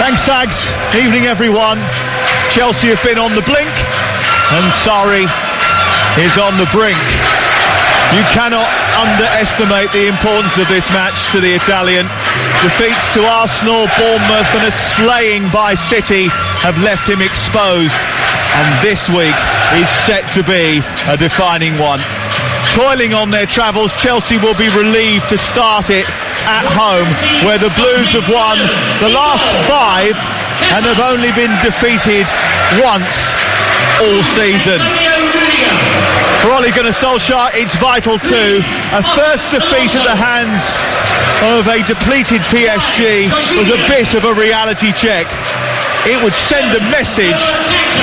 Thanks, Sags. Evening, everyone. Chelsea have been on the blink, and Sarri is on the brink. You cannot underestimate the importance of this match to the Italian. Defeats to Arsenal, Bournemouth, and a slaying by City have left him exposed. And this week is set to be a defining one. Toiling on their travels, Chelsea will be relieved to start it at home, where the Blues have won the last 5 and have only been defeated once all season. For Ole Gunnar Solskjaer, it's vital too. A first defeat at the hands of a depleted PSG was a bit of a reality check. It would send a message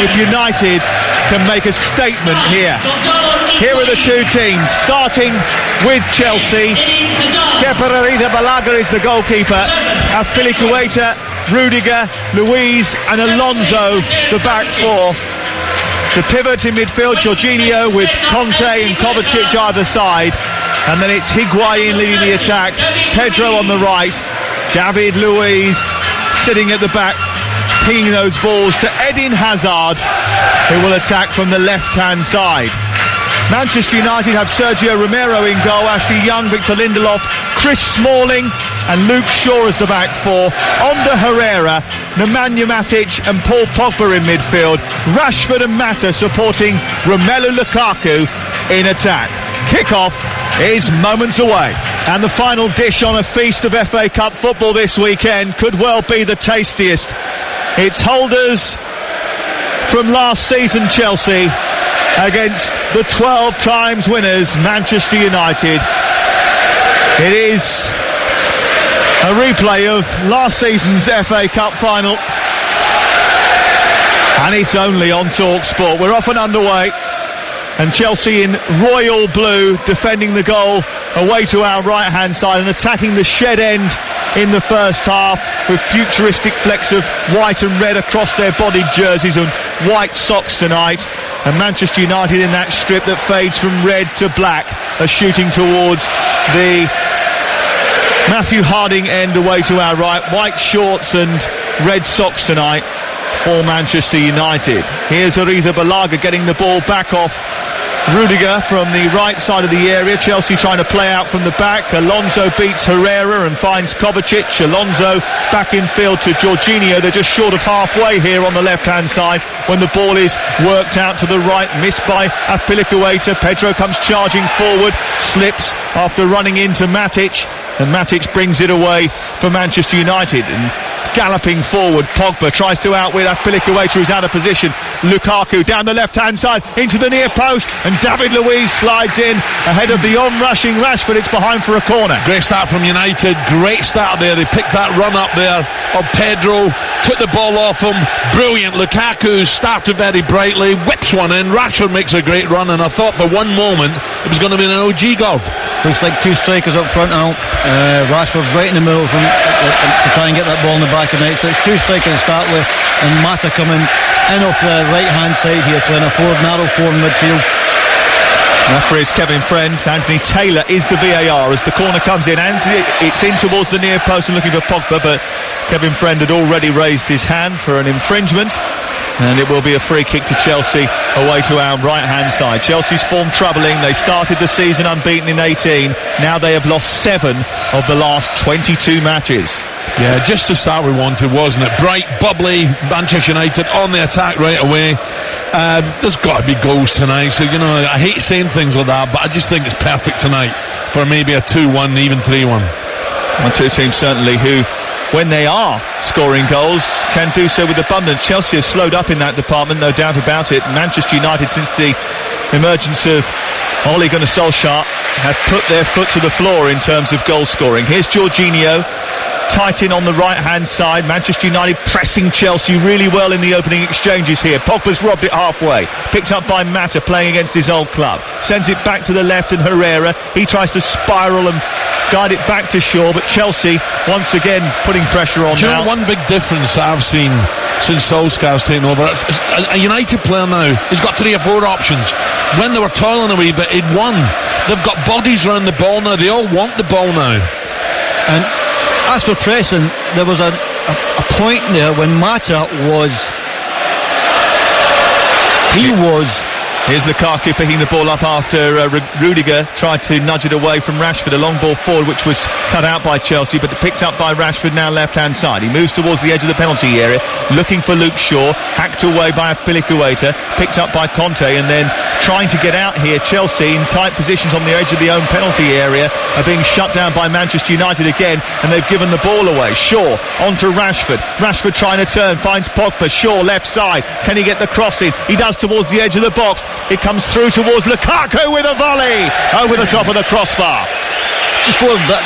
if United can make a statement here. Here are the two teams, starting with Chelsea. Kepa Arrizabalaga is the goalkeeper. Azpilicueta, Rudiger, Luiz and Alonso the back four. The pivot in midfield, Jorginho with Conte and Kovacic either side. And then it's Higuain leading the attack, Pedro on the right, David Luiz sitting at the back, pinging those balls to Eden Hazard, who will attack from the left-hand side. Manchester United have Sergio Romero in goal, Ashley Young, Victor Lindelof, Chris Smalling and Luke Shaw as the back four. Ander Herrera, Nemanja Matic and Paul Pogba in midfield. Rashford and Mata supporting Romelu Lukaku in attack. Kick-off is moments away. And the final dish on a feast of FA Cup football this weekend could well be the tastiest. It's holders from last season Chelsea against the 12 times winners Manchester United. It is a replay of last season's FA Cup final, and it's only on TalkSport. We're off and underway, and Chelsea in royal blue defending the goal away to our right hand side and attacking the shed end in the first half with futuristic flecks of white and red across their bodied jerseys and white socks tonight. And Manchester United in that strip that fades from red to black are shooting towards the Matthew Harding end away to our right. White shorts and red socks tonight for Manchester United. Here's Arrizabalaga getting the ball back off Rudiger from the right side of the area. Chelsea trying to play out from the back. Alonso beats Herrera and finds Kovacic. Alonso back in field to Jorginho. They're just short of halfway here on the left-hand side when the ball is worked out to the right. Missed by Azpilicueta. Pedro comes charging forward. Slips after running into Matic. And Matic brings it away for Manchester United. And galloping forward, Pogba tries to outwit Azpilicueta, who's out of position. Lukaku down the left-hand side into the near post, and David Luiz slides in ahead of the on-rushing Rashford. It's behind for a corner. Great start from United, great start there. They picked that run up there of Pedro, took the ball off him, brilliant. Lukaku started very brightly, whips one in, Rashford makes a great run, and I thought for one moment it was going to be an OG goal. Looks like two strikers up front now. Rashford's right in the middle of them to try and get that ball in the back of the net. So it's two strikers to start with, and Mata coming in off the right hand side here, playing a narrow four in midfield. Referee is Kevin Friend. Anthony Taylor is the VAR as the corner comes in, and it's in towards the near post and looking for Pogba, but Kevin Friend had already raised his hand for an infringement, and it will be a free kick to Chelsea away to our right hand side. Chelsea's form troubling. They started the season unbeaten in 18. Now they have lost 7 of the last 22 matches. Yeah, just to start we wanted, wasn't it? Bright, bubbly Manchester United on the attack right away. There's got to be goals tonight, so you know, I hate saying things like that, but I just think it's perfect tonight for maybe a 2-1, even 3-1. One, two teams certainly who, when they are scoring goals, can do so with abundance. Chelsea have slowed up in that department, no doubt about it. Manchester United, since the emergence of Ole Gunnar Solskjaer, have put their foot to the floor in terms of goal scoring. Here's Jorginho, tight in on the right hand side. Manchester United pressing Chelsea really well in the opening exchanges here. Pogba's robbed it halfway, picked up by Mata playing against his old club, sends it back to the left, and Herrera, he tries to spiral and guide it back to Shaw, but Chelsea once again putting pressure on. Do you know one big difference I've seen since Solskjaer's taken over? A United player now, he's got 3 or 4 options. When they were toiling a wee bit, he'd won. They've got bodies around the ball now, they all want the ball now. And as for pressing, there was a a point there when Mata was. Here's Lukaku picking the ball up after Rudiger tried to nudge it away from Rashford. A long ball forward which was cut out by Chelsea, but picked up by Rashford now left-hand side. He moves towards the edge of the penalty area, looking for Luke Shaw, hacked away by Azpilicueta, picked up by Conte, and then trying to get out here. Chelsea in tight positions on the edge of the own penalty area are being shut down by Manchester United again, and they've given the ball away. Shaw onto Rashford. Rashford trying to turn, finds Pogba. Shaw left side. Can he get the cross in? He does towards the edge of the box. It comes through towards Lukaku with a volley over the top of the crossbar. Just for that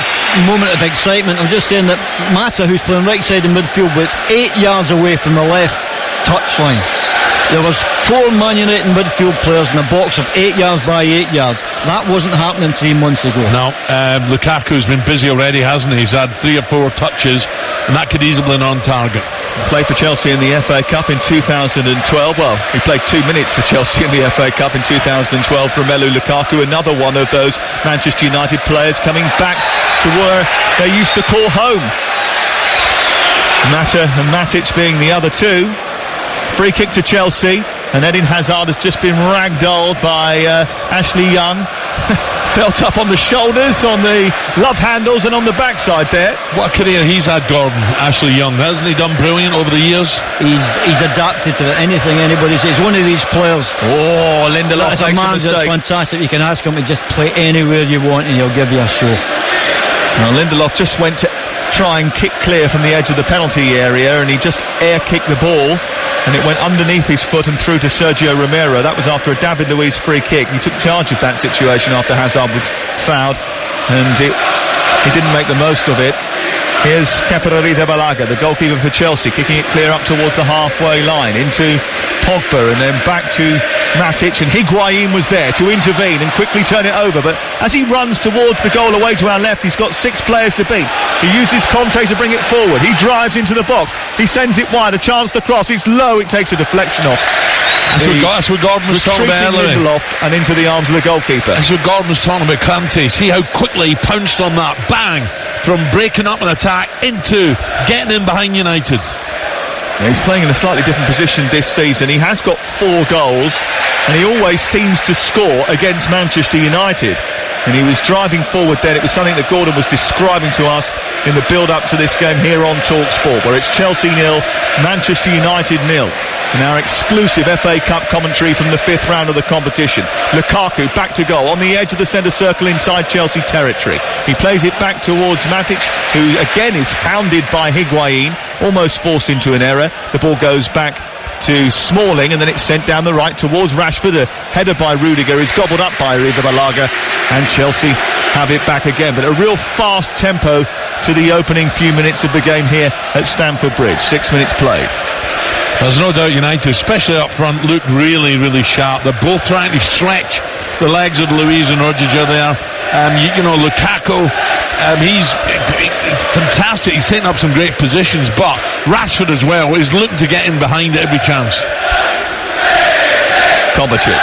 moment of excitement, I'm just saying that Mata, who's playing right side in midfield, was 8 yards away from the left touchline. There was 4 Man United midfield players in a box of 8 yards by 8 yards. That wasn't happening 3 months ago. No, Lukaku's been busy already, hasn't he? He's had 3 or 4 touches, and that could easily been on target. Played for Chelsea in the FA Cup in 2012. Well, he played 2 minutes for Chelsea in the FA Cup in 2012. Romelu Lukaku, another one of those Manchester United players coming back to where they used to call home. Mata and Matic being the other two. Free kick to Chelsea, and Eden Hazard has just been ragdolled by Ashley Young. Felt up on the shoulders, on the love handles, and on the backside there. What a career he's had, Gordon, Ashley Young. Hasn't he done brilliant over the years? He's adapted to anything anybody says. He's one of these players. Oh, Lindelof That's a man that's fantastic. You can ask him to just play anywhere you want and he'll give you a show. Now, Lindelof just went to try and kick clear from the edge of the penalty area, and he just air kicked the ball, and it went underneath his foot and through to Sergio Romero. That was after a David Luiz free kick. He took charge of that situation after Hazard was fouled, and he didn't make the most of it. Here's Kepa Arrizabalaga, the goalkeeper for Chelsea, kicking it clear up towards the halfway line into Pogba, and then back to Matic, and Higuain was there to intervene and quickly turn it over. But as he runs towards the goal away to our left, he's got 6 players to beat. He uses Conte to bring it forward. He drives into the box. He sends it wide. A chance to cross. It's low. It takes a deflection off. That's what Gordon was talking about earlier. Lindelof and into the arms of the goalkeeper. That's what Gordon was talking about, Conte. See how quickly he pounced on that. Bang! From breaking up an attack into getting in behind United. Yeah, he's playing in a slightly different position this season. He has got 4 goals, and he always seems to score against Manchester United. And he was driving forward then. It was something that Gordon was describing to us in the build-up to this game here on TalkSport, where it's Chelsea 0, Manchester United 0. In our exclusive FA Cup commentary from the 5th round of the competition. Lukaku back to goal on the edge of the centre circle inside Chelsea territory. He plays it back towards Matic, who again is hounded by Higuain, almost forced into an error. The ball goes back to Smalling, and then it's sent down the right towards Rashford. A header by Rudiger is gobbled up by Arrizabalaga, and Chelsea have it back again. But a real fast tempo to the opening few minutes of the game here at Stamford Bridge. 6 minutes played. There's no doubt United, especially up front, look really, really sharp. They're both trying to stretch the legs of Luiz and Rudiger there. Lukaku, he's fantastic. He's setting up some great positions, but Rashford as well is looking to get in behind at every chance. Kovacic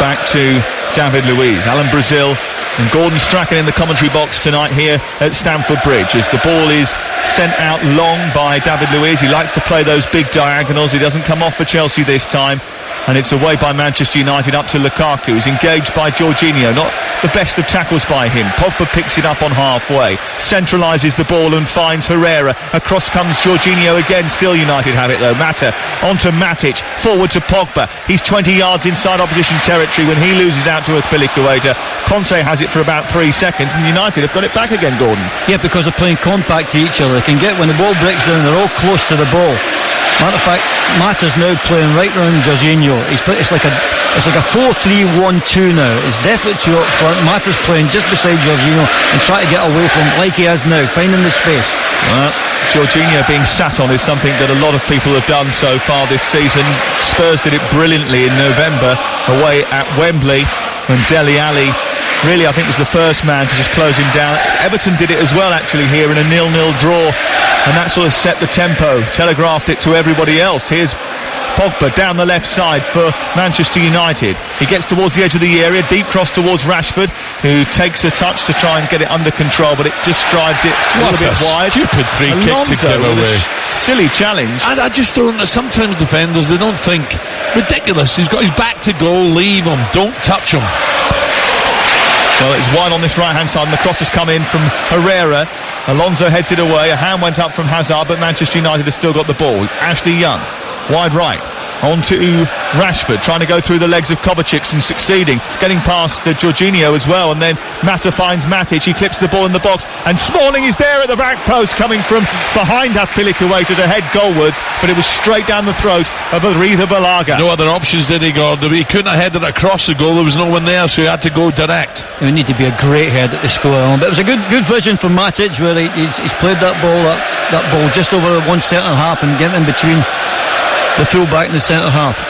back to David Luiz. Alan Brazil and Gordon Strachan in the commentary box tonight here at Stamford Bridge as the ball is sent out long by David Luiz. He likes to play those big diagonals. He doesn't come off for Chelsea this time, and it's away by Manchester United up to Lukaku. He's engaged by Jorginho. Not the best of tackles by him. Pogba picks it up on halfway, centralises the ball and finds Herrera. Across comes Jorginho again. Still United have it though. Mata onto Matic, forward to Pogba. He's 20 yards inside opposition territory when he loses out to Azpilicueta. Conte has it for about 3 seconds, and United have got it back again, Gordon. Yeah, because they're playing compact to each other. They can get, when the ball breaks down, they're all close to the ball. Matter of fact, Mata's now playing right round Jorginho. It's like a 4-3-1-2 now. It's definitely 2 up front. Mata's playing just beside Jorginho and trying to get away from him like he has now, finding the space. Well, Jorginho being sat on is something that a lot of people have done so far this season. Spurs did it brilliantly in November away at Wembley when Dele Alli really, I think, was the first man to just close him down. Everton did it as well, actually, here in a 0-0 draw, and that sort of set the tempo, telegraphed it to everybody else. Here's Pogba down the left side for Manchester United. He gets towards the edge of the area, deep cross towards Rashford, who takes a touch to try and get it under control, but it just drives it a little bit wide. Stupid free kick to give away. Silly challenge. And I just don't. Sometimes defenders, they don't think. Ridiculous. He's got his back to goal. Leave him. Don't touch him. Well, it's wide on this right-hand side, and the cross has come in from Herrera. Alonso heads it away. A hand went up from Hazard, but Manchester United has still got the ball. Ashley Young, wide right. On to Rashford, trying to go through the legs of Kovacic and succeeding, getting past Jorginho as well, and then Mata finds Matic. He clips the ball in the box, and Smalling is there at the back post, coming from behind Azpilicueta to head goalwards, but it was straight down the throat of Arida Balaga. No other options, did he, Gordon? He couldn't have headed across the goal. There was no one there, so he had to go direct. It would need to be a great head at the score, but it was a good vision from Matic, where he's played that ball just over one centre half and getting in between the full-back in the centre half.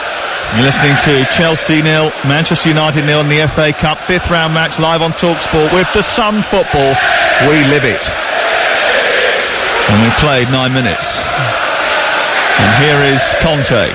You're listening to Chelsea 0, Manchester United 0 in the FA Cup 5th round match live on TalkSport with the Sun Football. We live it. And we played 9 minutes. And here is Conte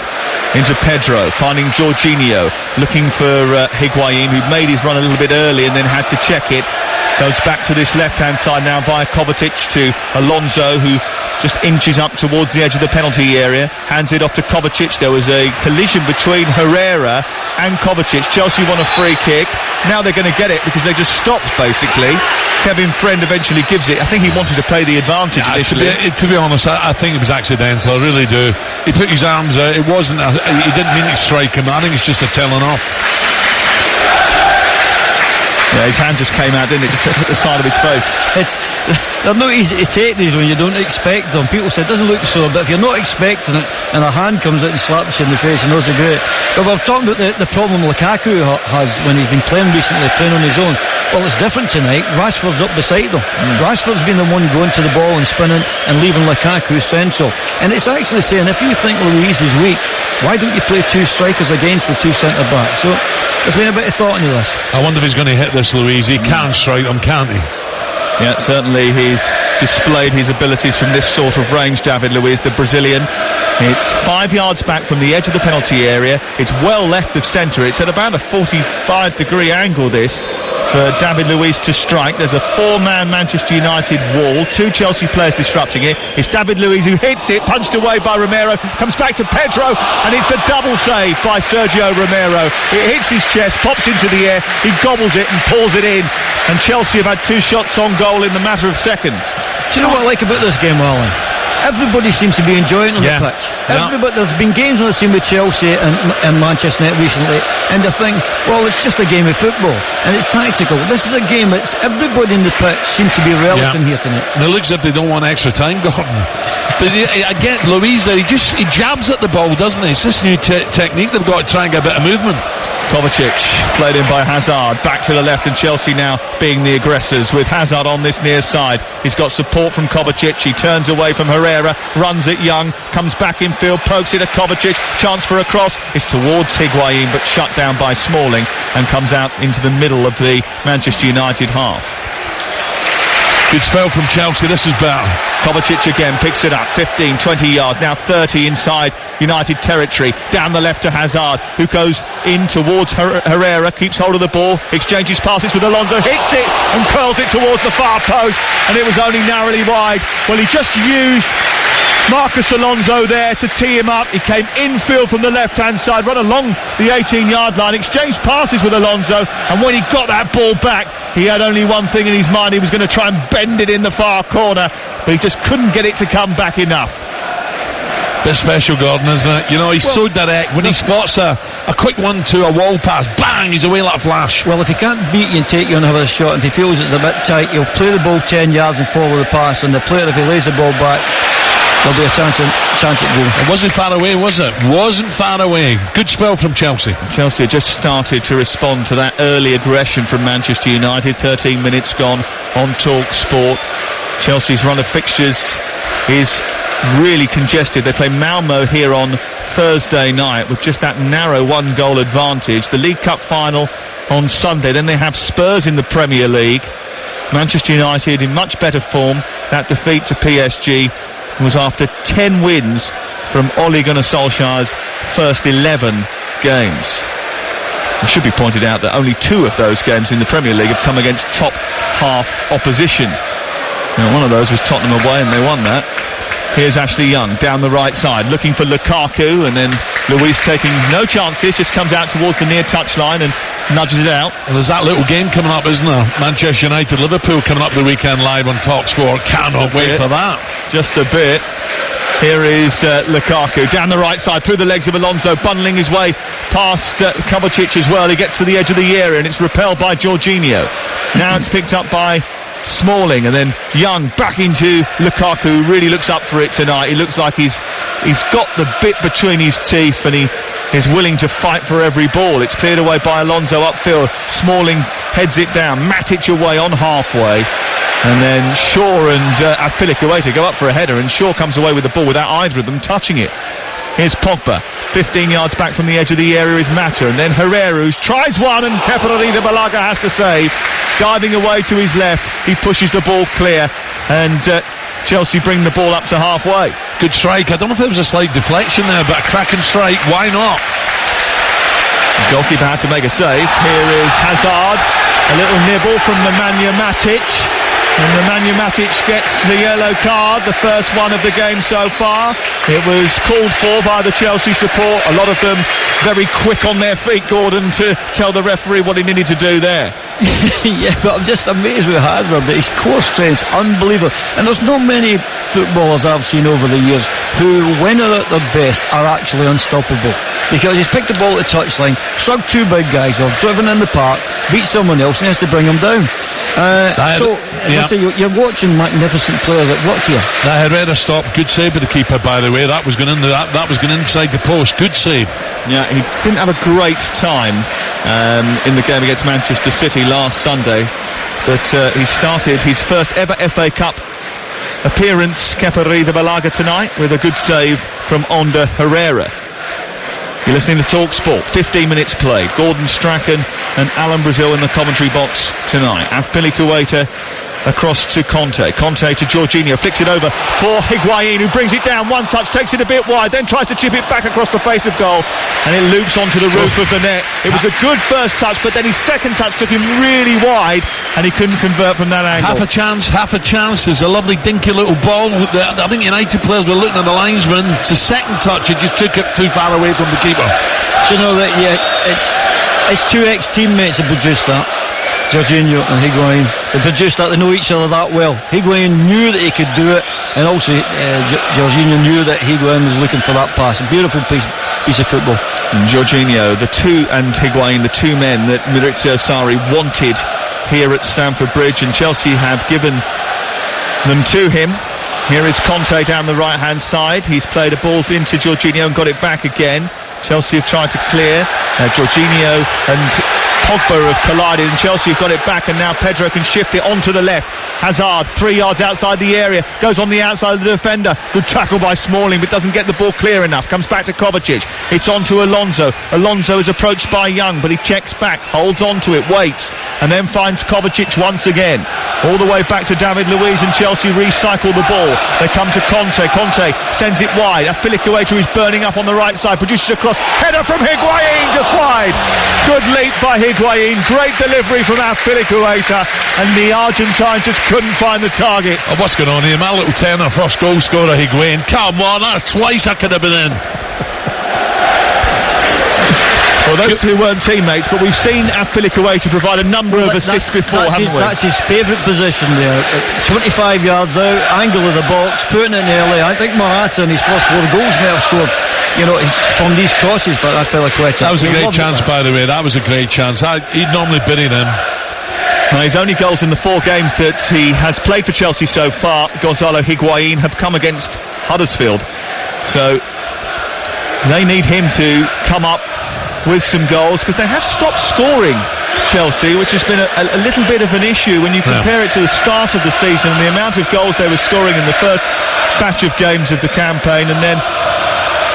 into Pedro, finding Jorginho, looking for Higuain, who made his run a little bit early and then had to check it. Goes back to this left-hand side now via Kovacic to Alonso, who just inches up towards the edge of the penalty area, hands it off to Kovacic. There was a collision between Herrera and Kovacic. Chelsea won a free kick. Now they're going to get it because they just stopped, basically. Kevin Friend eventually gives it. I think he wanted to play the advantage initially. To be honest, I think it was accidental. I really do. He put his arms out. It wasn't. He didn't mean to strike him. I think it's just a telling off. Yeah, his hand just came out, didn't it? Just at the side of his face. They're not easy to take, these, when you don't expect them. People say it doesn't look so, but if you're not expecting it and a hand comes out and slaps you in the face, you know it's great. But we're talking about the problem Lukaku has when he's been playing recently, playing on his own. Well, it's different tonight. Rashford's up beside him. Rashford's been the one going to the ball and spinning and leaving Lukaku central. And it's actually saying, if you think Luiz is weak, why don't you play two strikers against the two centre-backs? So there's been a bit of thought into this. I wonder if he's going to hit this, Luiz. He can strike them, can't he? Yeah, certainly he's displayed his abilities from this sort of range, David Luiz, the Brazilian. It's 5 yards back from the edge of the penalty area. It's well left of centre. It's at about a 45-degree angle, this, for David Luiz to strike. There's a four-man Manchester United wall, two Chelsea players disrupting it. It's David Luiz who hits it, punched away by Romero, comes back to Pedro, and it's the double save by Sergio Romero. It hits his chest, pops into the air, he gobbles it and pulls it in, and Chelsea have had two shots on goal in the matter of seconds. Do you know what I like about this game, Alan? Everybody seems to be enjoying it on the pitch. There's been games on the scene with Chelsea and Manchester United recently, and they think, well, it's just a game of football and it's tactical. This is a game that's everybody in the pitch seems to be relishing here tonight. And it looks as if they don't want extra time, Gordon. But again, Luiz there, he jabs at the ball, doesn't he? It's this new technique they've got to try and get a bit of movement. Kovacic played in by Hazard, back to the left, and Chelsea now being the aggressors with Hazard on this near side. He's got support from Kovacic. He turns away from Herrera, runs it Young, comes back in field, pokes it at Kovacic, chance for a cross. It's towards Higuain, but shut down by Smalling, and comes out into the middle of the Manchester United half. Good spell from Chelsea. This is better. Kovacic again picks it up, 15, 20 yards, now 30 inside United territory, down the left to Hazard, who goes in towards Herrera, keeps hold of the ball, exchanges passes with Alonso, hits it and curls it towards the far post, and it was only narrowly wide. Well, he just used Marcos Alonso there to tee him up. He came infield from the left-hand side, run along the 18-yard line, exchanged passes with Alonso, and when he got that ball back, he had only one thing in his mind. He was going to try and bend it in the far corner, but he just couldn't get it to come back enough. Bit special, Gordon, isn't it? You know, he's so direct. When he spots a quick 1-2, a wall pass, bang, he's away like a flash. Well, if he can't beat you and take you on another shot, if he feels it's a bit tight, he'll play the ball 10 yards and follow the pass, and the player, if he lays the ball back, there'll be a chance at goal. It wasn't far away, was it? Wasn't far away. Good spell from Chelsea. Chelsea just started to respond to that early aggression from Manchester United. 13 minutes gone on TalkSport. Chelsea's run of fixtures is really congested. They play Malmo here on Thursday night with just that narrow one-goal advantage. The League Cup final on Sunday. Then they have Spurs in the Premier League. Manchester United in much better form. That defeat to PSG was after 10 wins from Ole Gunnar Solskjaer's first 11 games. It should be pointed out that only 2 of those games in the Premier League have come against top half opposition. Now, one of those was Tottenham away and they won that. Here's Ashley Young down the right side looking for Lukaku, and then Luiz taking no chances, just comes out towards the near touchline and nudges it out. Well, there's that little game coming up, isn't there? Manchester United, Liverpool coming up the weekend live on TalkSport. Cannot wait for that. Just a bit. Here is Lukaku down the right side through the legs of Alonso, bundling his way past Kovacic as well. He gets to the edge of the area and it's repelled by Jorginho. Now it's picked up by Smalling, and then Young back into Lukaku, who really looks up for it tonight. He looks like he's got the bit between his teeth and he is willing to fight for every ball. It's cleared away by Alonso upfield. Smalling heads it down. Matic away on halfway. And then Shaw and Azpilicueta go up for a header, and Shaw comes away with the ball without either of them touching it. Here's Pogba, 15 yards back from the edge of the area is Mata, and then Herrera, who tries one, and Kepa Arrizabalaga has to save. Diving away to his left, he pushes the ball clear, and Chelsea bring the ball up to halfway. Good strike. I don't know if it was a slight deflection there, but a cracking strike. Why not? The goalkeeper had to make a save. Here is Hazard, a little nibble from Nemanja Matic. And Nemanja Matic gets the yellow card, the first one of the game so far. It was called for by the Chelsea support, a lot of them very quick on their feet, Gordon, to tell the referee what he needed to do there. Yeah, but I'm just amazed with Hazard. His core strength's unbelievable. And there's not many footballers I've seen over the years who, when they're at their best, are actually unstoppable. Because he's picked the ball at the touchline, shrugged 2 big guys off, driven in the park, beat someone else, and he has to bring them down. You're watching magnificent players at work here. That Herrera stop, good save by the keeper, by the way. That was going in that was going inside the post. Good save. Yeah, he didn't have a great time in the game against Manchester City last Sunday, but he started his first ever FA Cup appearance, Kepa Arrizabalaga, tonight with a good save from Ander Herrera. You're listening to TalkSport. 15 minutes played. Gordon Strachan and Alan Brazil in the commentary box tonight. Azpilicueta across to Conte. Conte to Jorginho, flicks it over for Higuain, who brings it down, one touch, takes it a bit wide, then tries to chip it back across the face of goal, and it loops onto the roof of the net. It was a good first touch, but then his second touch took him really wide, and he couldn't convert from that angle. Half a chance. There's a lovely dinky little ball. I think United players were looking at the linesman. It's the second touch, it just took it too far away from the keeper. So you know that, yeah, it's 2 ex-teammates that produced that. Jorginho and Higuain, they produced that. They know each other that well. Higuain knew that he could do it, and also Jorginho knew that Higuain was looking for that pass. A beautiful piece of football. And Jorginho, and Higuain, the 2 men that Maurizio Sarri wanted here at Stamford Bridge, and Chelsea have given them to him. Here is Conte down the right hand side. He's played a ball into Jorginho and got it back again. Chelsea have tried to clear. Jorginho and Pogba have collided, and Chelsea have got it back, and now Pedro can shift it onto the left. Hazard, 3 yards outside the area, goes on the outside of the defender. Good tackle by Smalling, but doesn't get the ball clear enough. Comes back to Kovacic. It's on to Alonso. Alonso is approached by Young, but he checks back, holds on to it, waits, and then finds Kovacic once again. All the way back to David Luiz, and Chelsea recycle the ball. They come to Conte. Conte sends it wide. Azpilicueta is burning up on the right side, produces a cross. Header from Higuain, just wide. Good leap by Higuain. Great delivery from Azpilicueta, and the Argentine just couldn't find the target. Oh, what's going on here? My little tenner, first goal scorer, Higuain. Come on, that's twice I could have been in. Well, those 2 weren't teammates, but we've seen Azpilicueta provide a number of assists before, haven't we? That's his favourite position there. 25 yards out, angle of the box, putting it in early. I think Morata in his first 4 goals may have scored, from these crosses, but Azpilicueta. That was a great chance, by the way. That was a great chance. He'd normally bury them. Well, his only goals in the 4 games that he has played for Chelsea so far, Gonzalo Higuain, have come against Huddersfield. So they need him to come up with some goals, because they have stopped scoring, Chelsea, which has been a little bit of an issue when you compare it to the start of the season and the amount of goals they were scoring in the first batch of games of the campaign, and then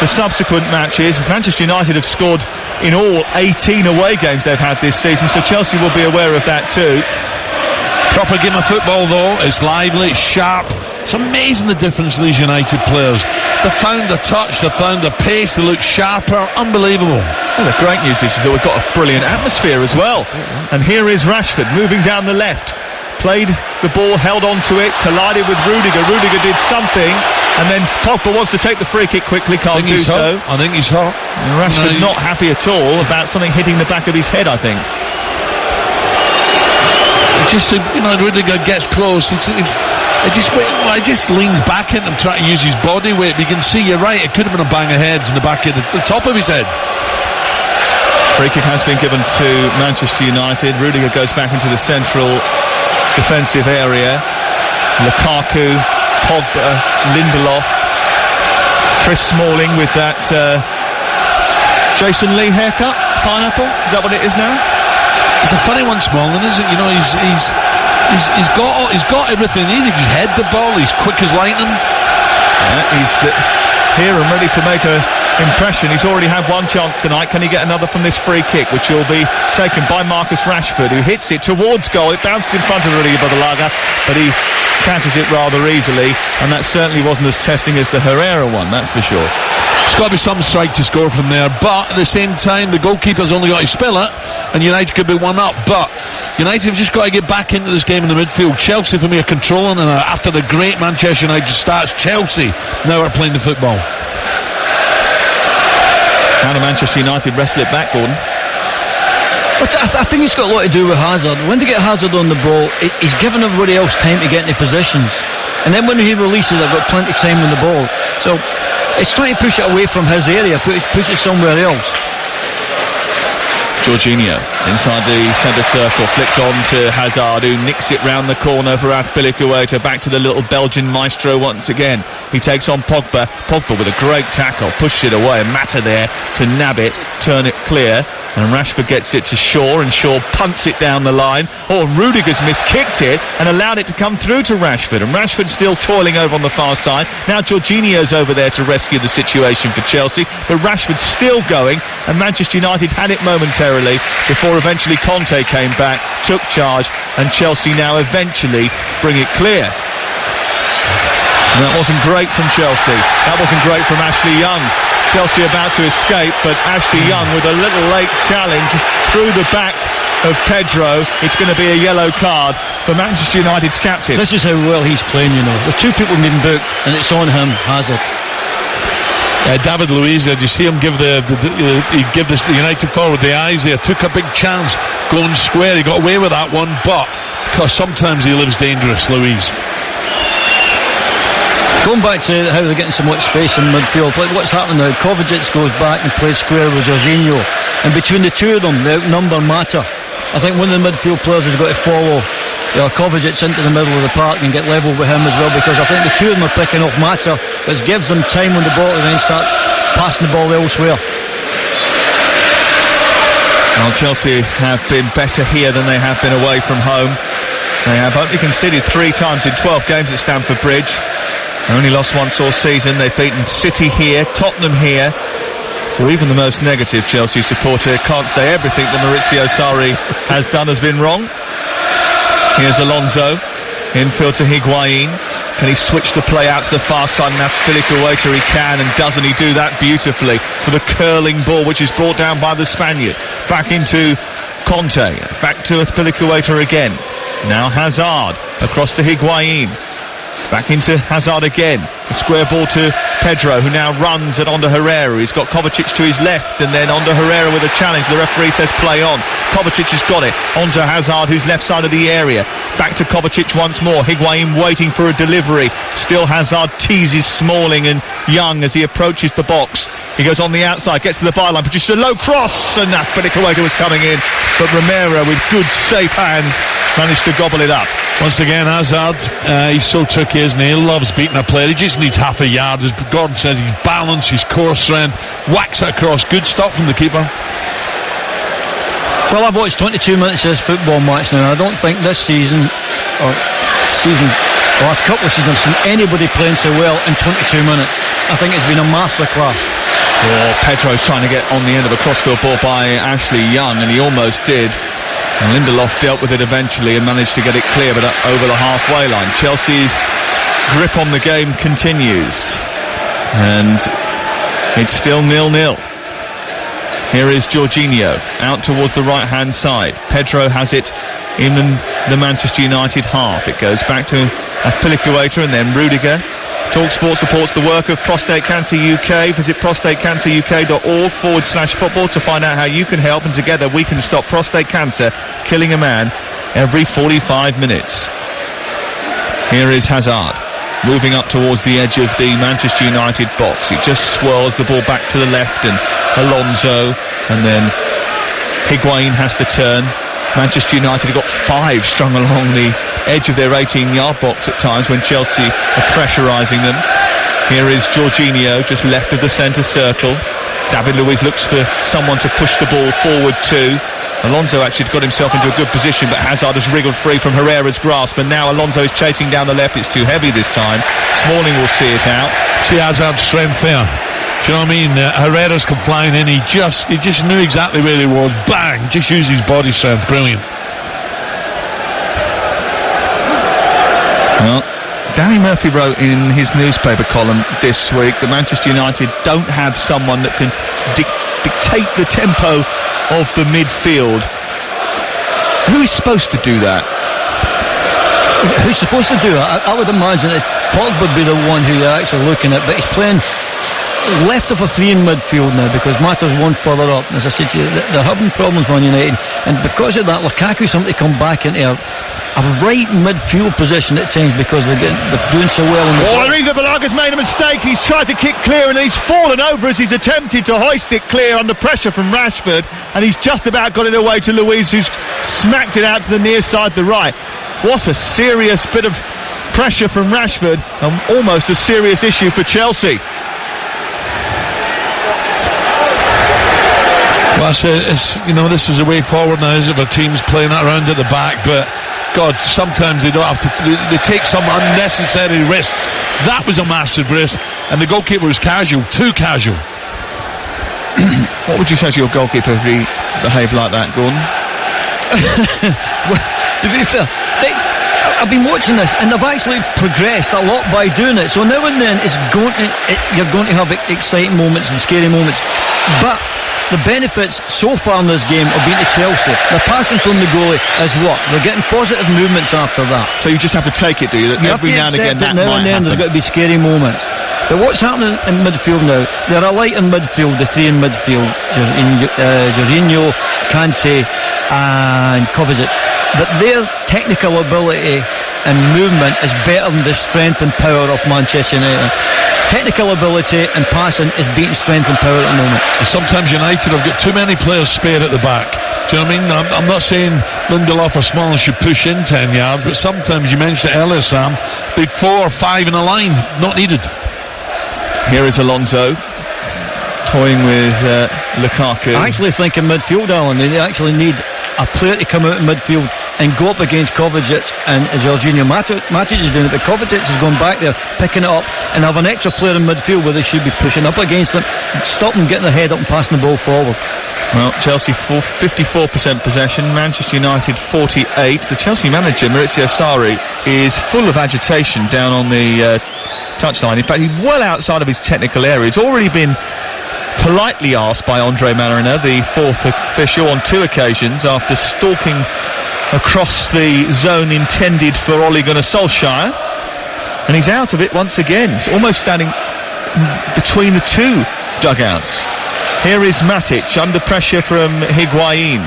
the subsequent matches. Manchester United have scored in all 18 away games they've had this season, so Chelsea will be aware of that too. Proper game of football though. It's lively, it's sharp, It's amazing the difference these United players. They found the touch, they found the pace, they look sharper, unbelievable. Well, the great news is that we've got a brilliant atmosphere as well. And here is Rashford moving down the left. Played the ball, held on to it, collided with Rudiger. Rudiger did something, and then Pogba wants to take the free kick quickly, can't do so. I think he's hurt. And Rashford not happy at all about something hitting the back of his head, I think. Rudiger gets close. It just leans back in and tries to use his body weight. But you can see, you're right, it could have been a bang of heads in the back of the top of his head. Free kick has been given to Manchester United. Rudiger goes back into the central defensive area. Lukaku, Pogba, Lindelof, Chris Smalling with that Jason Lee haircut, pineapple. Is that what it is now? It's a funny one, Smalling, isn't it? He's got everything. He can head the ball. He's quick as lightning. Yeah, he's here and ready to make a impression. He's already had one chance tonight. Can he get another from this free kick, which will be taken by Marcus Rashford, who hits it towards goal. It bounces in front of Rudiger Badalaga, but he counters it rather easily, and that certainly wasn't as testing as the Herrera one, that's for sure. It's got to be some strike to score from there, but at the same time the goalkeeper's only got to spill it and United could be 1 up, but United have just got to get back into this game in the midfield. Chelsea for me are controlling, and after the great Manchester United starts, Chelsea now are playing the football. How do Manchester United wrestle it back, Gordon? I think it's got a lot to do with Hazard. When they get Hazard on the ball, he's giving everybody else time to get into positions, and then when he releases, they've got plenty of time on the ball. So it's trying to push it away from his area, push it somewhere else. Jorginho inside the centre circle, flicked on to Hazard, who nicks it round the corner for Azpilicueta. Back to the little Belgian maestro once again. He takes on Pogba. Pogba with a great tackle, pushed it away. Mata there to nab it, turn it clear. And Rashford gets it to Shaw, and Shaw punts it down the line. Oh, Rudiger's miskicked it and allowed it to come through to Rashford. And Rashford's still toiling over on the far side. Now Jorginho's over there to rescue the situation for Chelsea. But Rashford's still going, and Manchester United had it momentarily before eventually Conte came back, took charge, and Chelsea now eventually bring it clear. And that wasn't great from Chelsea. That wasn't great from Ashley Young. Chelsea about to escape, but Ashley Young with a little late challenge through the back of Pedro. It's going to be a yellow card for Manchester United's captain. This is how well he's playing, you know. The two people being booked, and it's on him, Hazard. David Luiz, did you see him give the United forward the eyes there? Took a big chance going square. He got away with that one, but because sometimes he lives dangerous, Luiz. Going back to how they're getting so much space in midfield, like what's happening now, Kovacic goes back and plays square with Jorginho, and between the two of them, they outnumber Mata. I think one of the midfield players has got to follow Kovacic into the middle of the park and get level with him as well, because I think the two of them are picking off Mata, which gives them time on the ball to then start passing the ball elsewhere. Well, Chelsea have been better here than they have been away from home. They have only conceded 3 times in 12 games at Stamford Bridge. They only lost once all season. They've beaten City here, Tottenham here. So even the most negative Chelsea supporter can't say everything that Maurizio Sarri has done has been wrong. Here's Alonso, infield to Higuain. Can he switch the play out to the far side? And Azpilicueta he can, and doesn't he do that beautifully for the curling ball, which is brought down by the Spaniard. Back into Conte, back to Azpilicueta again. Now Hazard, across to Higuain. Back into Hazard again. The square ball to Pedro, who now runs it onto Herrera. He's got Kovacic to his left, and then onto Herrera with a challenge. The referee says play on. Kovacic has got it. Onto Hazard, who's left side of the area. Back to Kovacic once more. Higuain waiting for a delivery. Still Hazard teases Smalling and Young as he approaches the box. He goes on the outside, gets to the byline, produces a low cross, and Azpilicueta was coming in. But Romero, with good safe hands, managed to gobble it up. Once again, Hazard, he's so tricky, isn't he? He loves beating a player. He just needs half a yard. As Gordon says, his balance, his core strength, whacks it across. Good stop from the keeper. Well, I've watched 22 minutes of this football match now. I don't think this season, the last couple of seasons, I've seen anybody playing so well in 22 minutes. I think it's been a masterclass. Oh, Pedro's trying to get on the end of a crossfield ball by Ashley Young, and he almost did. And Lindelof dealt with it eventually and managed to get it clear, but over the halfway line. Chelsea's grip on the game continues, and it's still 0-0. Here is Jorginho out towards the right hand side. Pedro has it in the Manchester United half. It goes back to Azpilicueta and then Rudiger. TalkSport supports the work of Prostate Cancer UK. Visit prostatecanceruk.org/football to find out how you can help, and together we can stop prostate cancer killing a man every 45 minutes. Here is Hazard moving up towards the edge of the Manchester United box. He just swirls the ball back to the left, and Alonso, and then Higuain has to turn. Manchester United have got 5 strung along the edge of their 18-yard box at times when Chelsea are pressurising them. Here is Jorginho just left of the centre circle. David Luiz looks for someone to push the ball forward to. Alonso actually got himself into a good position, but Hazard has wriggled free from Herrera's grasp, and now Alonso is chasing down the left. It's too heavy this time. Smalling will see it out. See Hazard's strength there. Do you know what I mean? Herrera's come flying in. He just knew exactly where he was. Bang! Just used his body strength. Brilliant. Well, Danny Murphy wrote in his newspaper column this week that Manchester United don't have someone that can dictate the tempo of the midfield. Who is supposed to do that? Who's supposed to do that? I would imagine that Pogba would be the one who you're actually looking at, but he's playing left of a 3 in midfield now because Mata's one further up. As I said to you, they're having problems, Man United, and because of that, Lukaku something to come back into a right midfield position at times because they're doing so well in the ball. Enrique Balaga's made a mistake. He's tried to kick clear and he's fallen over as he's attempted to hoist it clear under pressure from Rashford, and he's just about got it away to Luiz, who's smacked it out to the near side, the right. What a serious bit of pressure from Rashford, and almost a serious issue for Chelsea. Well, this is the way forward now, is it? Our team's playing it around at the back, but God, sometimes they don't have to. They take some unnecessary risk. That was a massive risk, and the goalkeeper was casual, too casual. What would you say to your goalkeeper if he behaved like that, Gordon? Well, to be fair, I've been watching this, and they've actually progressed a lot by doing it. So now and then you're going to have exciting moments and scary moments, but the benefits so far in this game have been to Chelsea. The passing from the goalie is what? They're getting positive movements after that. So you just have to take it, do you? That every now and again that might happen. There's got to be scary moments. But what's happening in midfield now? They're alight in midfield, the 3 in midfield, Jorginho, Kante and Kovacic. But their technical ability and movement is better than the strength and power of Manchester United. Technical ability and passing is beating strength and power at the moment. Sometimes United have got too many players spare at the back. Do you know what I mean? I'm not saying Lindelof or Smalling should push in 10 yards, but sometimes, you mentioned it earlier, Sam, big 4 or 5 in a line, not needed. Here is Alonso toying with Lukaku. I actually think in midfield, Alan, they actually need a player to come out in midfield and go up against Kovacic and Jorginho. Matic is doing it, but Kovacic is going back there, picking it up, and have an extra player in midfield where they should be pushing up against them, stop them getting their head up and passing the ball forward. Well, Chelsea 54% possession, Manchester United 48. The Chelsea manager, Maurizio Sarri, is full of agitation down on the touchline. In fact, he's well outside of his technical area. It's already been politely asked by Andre Mariner, the 4th official, on 2 occasions after stalking across the zone intended for Ole Gunnar Solskjaer, and he's out of it once again. He's almost standing between the 2 dugouts. Here is Matic under pressure from Higuain.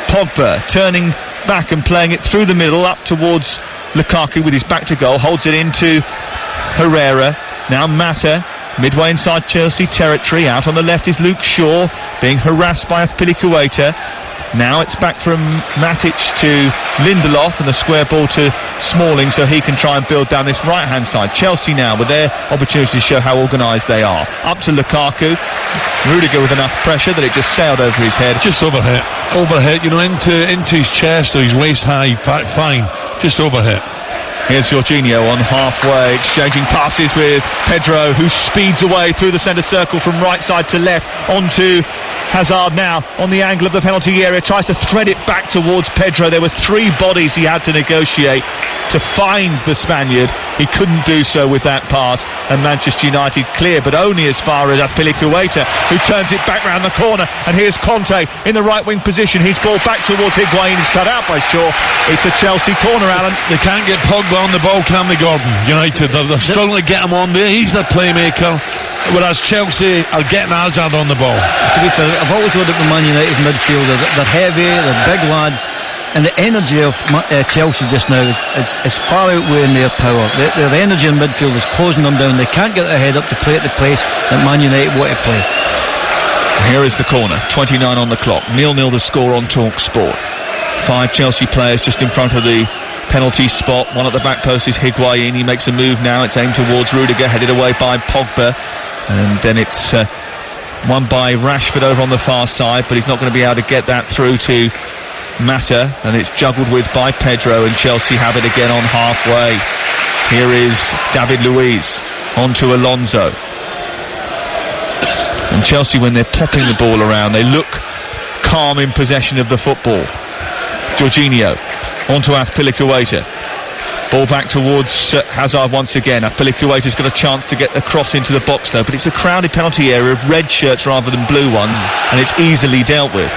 Pogba turning back and playing it through the middle up towards Lukaku with his back to goal, holds it into Herrera. Now Mata midway inside Chelsea territory. Out on the left is Luke Shaw being harassed by Azpilicueta. Now it's back from Matic to Lindelof, and the square ball to Smalling so he can try and build down this right hand side. Chelsea now with their opportunity to show how organised they are. Up to Lukaku. Rudiger with enough pressure that it just sailed over his head. Just overhit, into his chest or his waist high. Fine, just overhit. Here's Jorginho on halfway, exchanging passes with Pedro, who speeds away through the centre circle from right side to left onto Hazard now on the angle of the penalty area, tries to thread it back towards Pedro. There were 3 bodies he had to negotiate to find the Spaniard, He couldn't do so with that pass, and Manchester United clear, but only as far as Azpilicueta, who turns it back round the corner, and here's Conte in the right wing position. His ball back towards Higuain, is cut out by Shaw. It's a Chelsea corner, Alan. They can't get Pogba on the ball, can they, Gordon? United, they're struggling to get him on there. He's their playmaker, whereas Chelsea are getting Hazard on the ball. To be fair, I've always looked at the Man United midfield. They're heavy, they're big lads, and the energy of Chelsea just now is far outweighing their power. Their energy in midfield is closing them down. They can't get their head up to play at the pace that Man United want to play. Here is the corner, 29 on the clock, 0-0 the score on Talk Sport. 5 Chelsea players just in front of the penalty spot. One at the back post is Higuain. He makes a move now. It's aimed towards Rudiger, headed away by Pogba, and then it's won by Rashford over on the far side, but he's not going to be able to get that through to Mata, and it's juggled with by Pedro, and Chelsea have it again on halfway. Here is David Luiz onto Alonso, and Chelsea, when they're popping the ball around, they look calm in possession of the football. Jorginho onto Azpilicueta, ball back towards Hazard once again. Azpilicueta's got a chance to get across into the box though, but it's a crowded penalty area of red shirts rather than blue ones, and it's easily dealt with.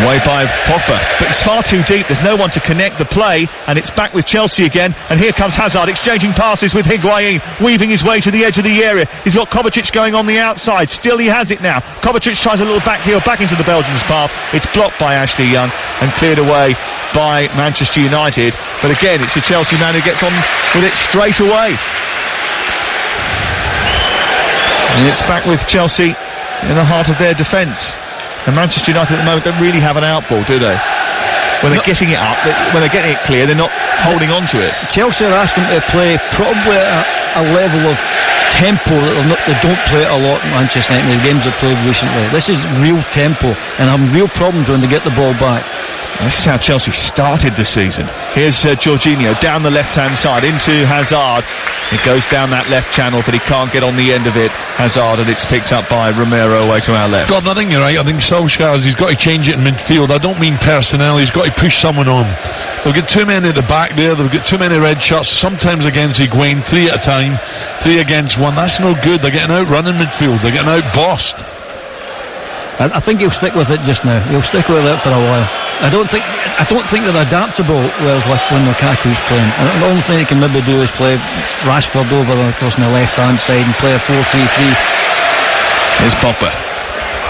Away by Pogba, but it's far too deep. There's no one to connect the play, and it's back with Chelsea again. And here comes Hazard exchanging passes with Higuain, weaving his way to the edge of the area. He's got Kovacic going on the outside. Still he has it now. Kovacic tries a little back heel back into the Belgians' path. It's blocked by Ashley Young and cleared away by Manchester United. But again, it's the Chelsea man who gets on with it straight away. And it's back with Chelsea in the heart of their defence. And Manchester United at the moment don't really have an outball, do they? When they're getting it up, when they're getting it clear, they're not holding on to it. Chelsea are asking them to play probably at a level of tempo that they don't play a lot in Manchester United in the games they've played recently. This is real tempo, and having real problems when they get the ball back. This is how Chelsea started the season. Here's Jorginho down the left-hand side into Hazard. It goes down that left channel, but he can't get on the end of it, Hazard, and it's picked up by Romero away to our left. God, I think you're right. I think Solskjaer, he's got to change it in midfield. I don't mean personnel. He's got to push someone on. They'll get too many at the back there. They'll get too many red shirts, sometimes against Higuain, 3 at a time, 3 against 1. That's no good. They're getting out running midfield. They're getting out bossed. I think he'll stick with it just now. He'll stick with it for a while. I don't think they're adaptable, whereas like when Lukaku's playing. And the only thing he can maybe do is play Rashford over across on the left-hand side and play a 4-3-3. Here's Pogba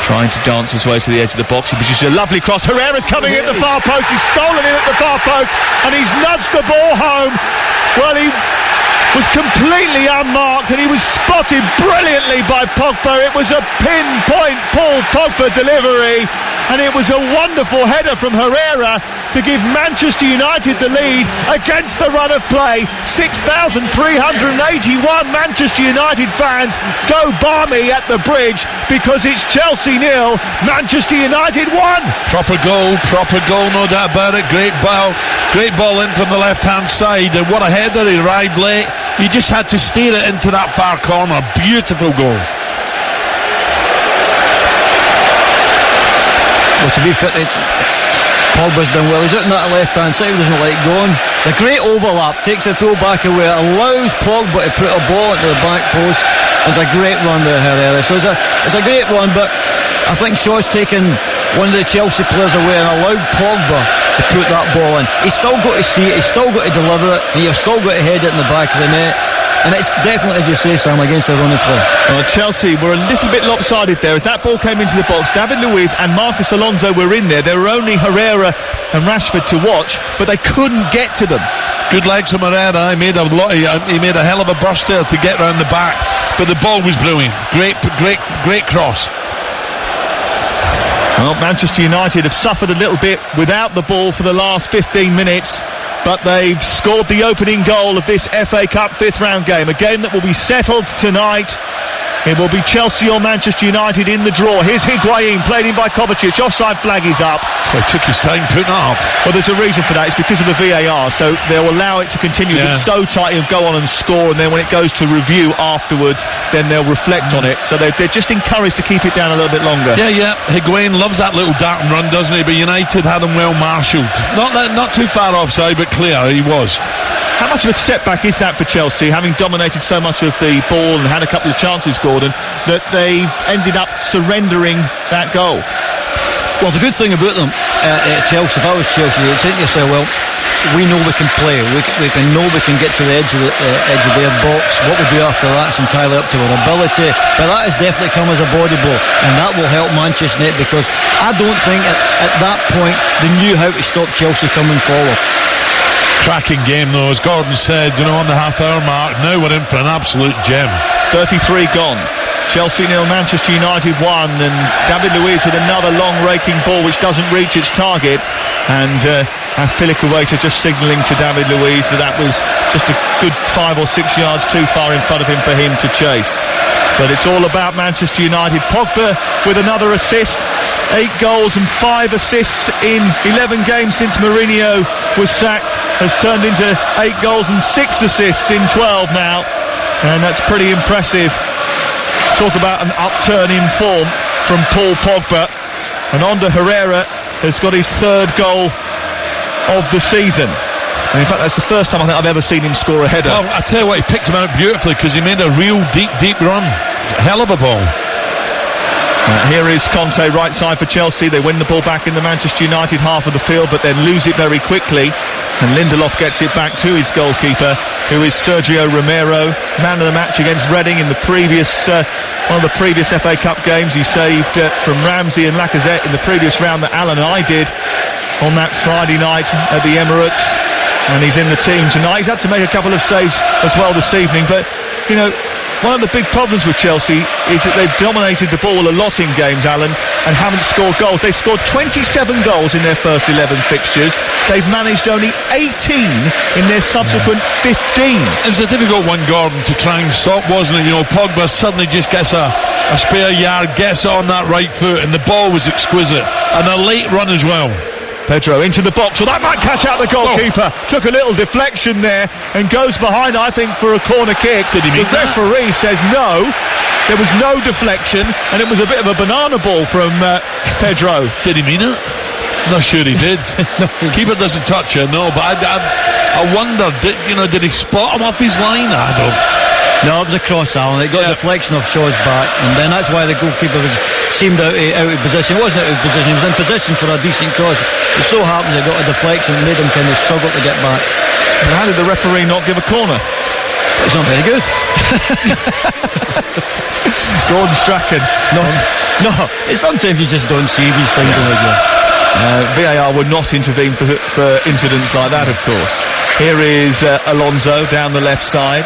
trying to dance his way to the edge of the box. He produces a lovely cross. Herrera's coming in at the far post. He's stolen it at the far post, and he's nudged the ball home. Well, he was completely unmarked, and he was spotted brilliantly by Pogba. It was a pinpoint Paul Pogba delivery, and it was a wonderful header from Herrera to give Manchester United the lead against the run of play. 6,381 Manchester United fans go balmy at the bridge because it's Chelsea 0, Manchester United 1. Proper goal, no doubt about it. Great ball in from the left-hand side, and what a header. He arrived late. He just had to steer it into that far corner. Beautiful goal. Well, to be fit, Pogba's done well. He's out on that left-hand side, he doesn't like going. It's a great overlap, takes the full back away, allows Pogba to put a ball into the back post. It's a great run by Herrera. So it's a great run, but I think Shaw's taken one of the Chelsea players away and allowed Pogba to put that ball in. He's still got to see it, he's still got to deliver it, and you've still got to head it in the back of the net. And it's definitely, as you say, Sam, against the running play. Chelsea were a little bit lopsided there as that ball came into the box. David Luiz and Marcus Alonso were in there. There were only Herrera and Rashford to watch, but they couldn't get to them. Good legs from Herrera. He made a hell of a burst there to get round the back, but the ball was brilliant. Great cross. Well, Manchester United have suffered a little bit without the ball for the last 15 minutes, but they've scored the opening goal of this FA Cup 5th round game, a game that will be settled tonight It will be Chelsea or Manchester United in the draw. Here's Higuain, played in by Kovacic. Offside flag is up. Well, he took his time putting it up. Well, there's a reason for that. It's because of the VAR. So they'll allow it to continue. Yeah. If it's so tight, he'll go on and score. And then when it goes to review afterwards, then they'll reflect on it. So they're just encouraged to keep it down a little bit longer. Yeah. Higuain loves that little dart and run, doesn't he? But United had him well marshalled. Not too far offside, but clear he was. How much of a setback is that for Chelsea, having dominated so much of the ball and had a couple of chances, Gordon, that they've ended up surrendering that goal? Well, the good thing about them at Chelsea, if I was Chelsea, you'd think to yourself, well, we know we can play, we can get to the edge of their box. What we do after that's entirely up to our ability, but that has definitely come as a body blow, and that will help Manchester United, because I don't think at that point they knew how to stop Chelsea coming forward. Cracking game though, as Gordon said, on the half-hour mark. Now we're in for an absolute gem. 33 gone. Chelsea 0, Manchester United 1, and David Luiz with another long raking ball which doesn't reach its target, and Azpilicueta just signalling to David Luiz that was just a good 5 or 6 yards too far in front of him for him to chase. But it's all about Manchester United. Pogba with another assist, 8 goals and 5 assists in 11 games since Mourinho was sacked, has turned into 8 goals and 6 assists in 12 now, and that's pretty impressive. Talk about an upturn in form from Paul Pogba. And Ander Herrera has got his 3rd goal of the season. And in fact, that's the first time I think I've ever seen him score a header. Well, I tell you what, he picked him out beautifully, because he made a real deep run. Hell of a ball. Here is Conte, right side for Chelsea. They win the ball back in the Manchester United half of the field, but then lose it very quickly. And Lindelof gets it back to his goalkeeper, who is Sergio Romero, man of the match against Reading in the previous one of the previous FA Cup games. He saved from Ramsey and Lacazette in the previous round that Alan and I did on that Friday night at the Emirates, and he's in the team tonight. He's had to make a couple of saves as well this evening, but one of the big problems with Chelsea is that they've dominated the ball a lot in games, Alan, and haven't scored goals. They've scored 27 goals in their first 11 fixtures. They've managed only 18 in their subsequent 15. It was a difficult one, Gordon, to try and stop, wasn't it? Pogba suddenly just gets a spare yard, gets on that right foot, and the ball was exquisite. And a late run as well. Pedro into the box. Well, that might catch out the goalkeeper. Took a little deflection there and goes behind, I think, for a corner kick. Did he mean that? The referee says no. There was no deflection, and it was a bit of a banana ball from Pedro. Did he mean it? Not sure he did. No. Keeper doesn't touch it, no. But I wonder, did he spot him off his line? I don't. No, it was a cross, Alan. It got a deflection off Shaw's back, and then that's why the goalkeeper seemed out of position. He wasn't out of position, he was in position for a decent cross. It so happens it got a deflection and made him kind of struggle to get back. And how did the referee not give a corner? It's not very good. Gordon Strachan. No, sometimes you just don't see these things in the game. VAR would not intervene for incidents like that, of course. Here is Alonso down the left side.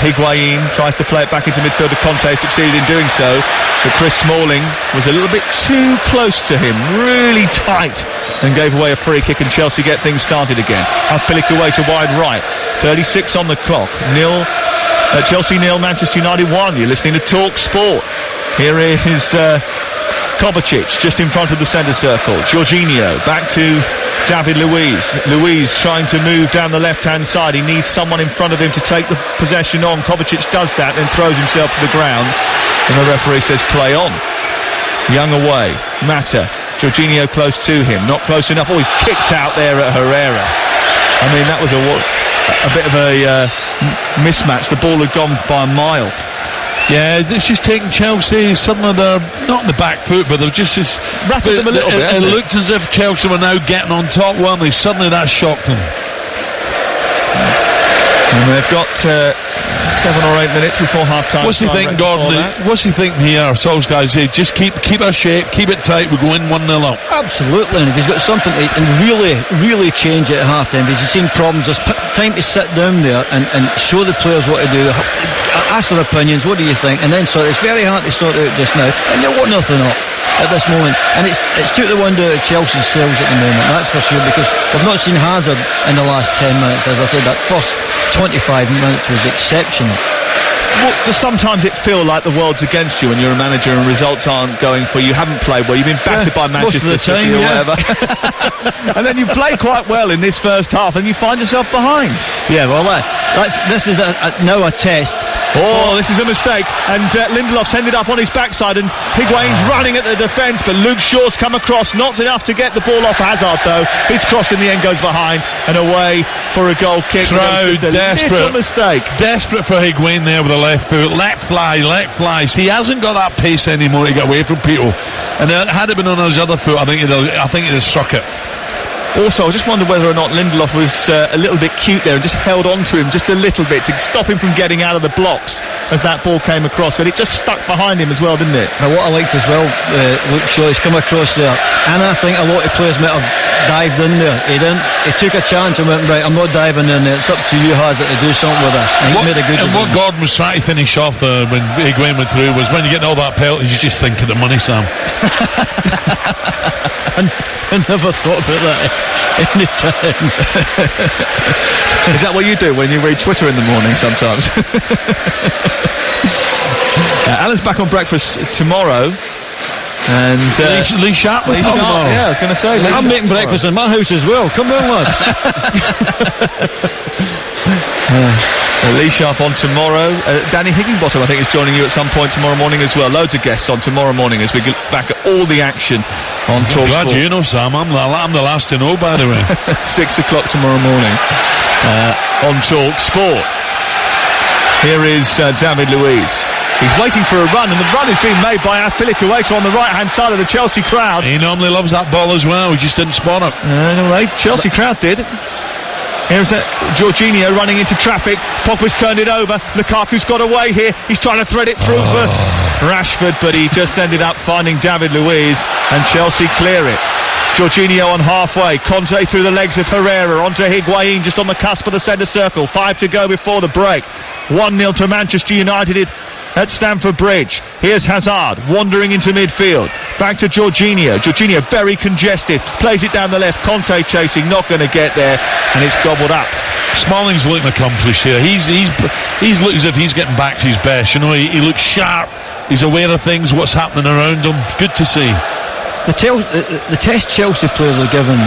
Higuain tries to play it back into midfield. Conte succeeded in doing so, but Chris Smalling was a little bit too close to him, really tight, and gave away a free kick, and Chelsea get things started again. Azpilicueta wide right. 36 on the clock. Chelsea 0, Manchester United 1. You're listening to Talk Sport. Here is Kovacic just in front of the centre circle. Jorginho back to David Luiz. Luiz trying to move down the left-hand side. He needs someone in front of him to take the possession on. Kovacic does that and throws himself to the ground. And the referee says play on. Young away. Mata. Jorginho close to him. Not close enough. Oh, he's kicked out there at Herrera. I mean, that was a bit of a mismatch. The ball had gone by a mile. Yeah, it's just taking Chelsea. Suddenly they're not on the back foot, but they've just rattled them a little bit. It looked as if Chelsea were now getting on top, weren't they? Suddenly that shocked them. And they've got 7 or 8 minutes before half-time. What's he thinking, Gordon? What's he thinking here? Solskjaer said, just keep our shape, keep it tight. We'll go in 1-0 up. Absolutely, and if he's got something to really change it at half-time, because he's seen problems, there's time to sit down there and show the players what to do, ask their opinions, what do you think, and then sort. It's very hard to sort out just now, and you've got nothing up at this moment, and it's took the wind out of Chelsea's sails at the moment, that's for sure, because we've not seen Hazard in the last 10 minutes. As I said, that first 25 minutes was exceptional. does sometimes it feel like the world's against you when you're a manager and results aren't going for you? You haven't played well. You've been battered by Manchester City or whatever. And then you play quite well in this first half and you find yourself behind. Yeah, well, this is now a test. Oh, this is a mistake. And Lindelof's ended up on his backside and Higuain's running at the defence, but Luke Shaw's come across. Not enough to get the ball off Hazard, though. His cross in the end goes behind and away for a goal kick. Crowd desperate. Little mistake. Desperate for Higuain there with the left foot. Let fly. See, he hasn't got that pace anymore to get away from people. And had it been on his other foot, I think he'd have struck it. Also, I just wonder whether or not Lindelof was a little bit cute there and just held on to him just a little bit to stop him from getting out of the blocks as that ball came across. And it just stuck behind him as well, didn't it? Now, what I liked as well, Luke Shaw, he's come across there. And I think a lot of players might have dived in there. He didn't. He took a chance and went, right, I'm not diving in there. It's up to you, Hazard, to do something with us. And he made a good decision. What Gordon was trying to finish off there when Higuain went through was when you get all that penalty, you just think of the money, Sam. I never thought about that any time. Is that what you do when you read Twitter in the morning sometimes? Alan's back on breakfast tomorrow. And Lee Sharp. Yeah, I was going to say. I'm making breakfast in my house as well. Come on, lad. Lee Sharp on tomorrow. Danny Higginbottom, I think, is joining you at some point tomorrow morning as well. Loads of guests on tomorrow morning as we get back at all the action on Talk Glad Sport. you know, Sam. I'm the last to know, by the way. 6 o'clock tomorrow morning on Talk Sport. Here is David Luiz. He's waiting for a run, and the run is being made by Azpilicueta on the right-hand side of the Chelsea crowd. He normally loves that ball as well. He just didn't spot it. Anyway, Chelsea crowd did. Here's Jorginho running into traffic. Pogba's turned it over. Lukaku's got away here. He's trying to thread it through for Rashford, but he just ended up finding David Luiz, and Chelsea clear it. Jorginho on halfway. Conte through the legs of Herrera onto Higuain just on the cusp of the centre circle. 5 to go before the break. 1-0 to Manchester United at Stamford Bridge. Here's Hazard wandering into midfield. Back to Jorginho. Jorginho very congested. Plays it down the left. Conte chasing. Not going to get there. And it's gobbled up. Smalling's looking accomplished here. He's looking as if he's getting back to his best. You know, he looks sharp. He's aware of things, what's happening around him. Good to see. The test Chelsea players are given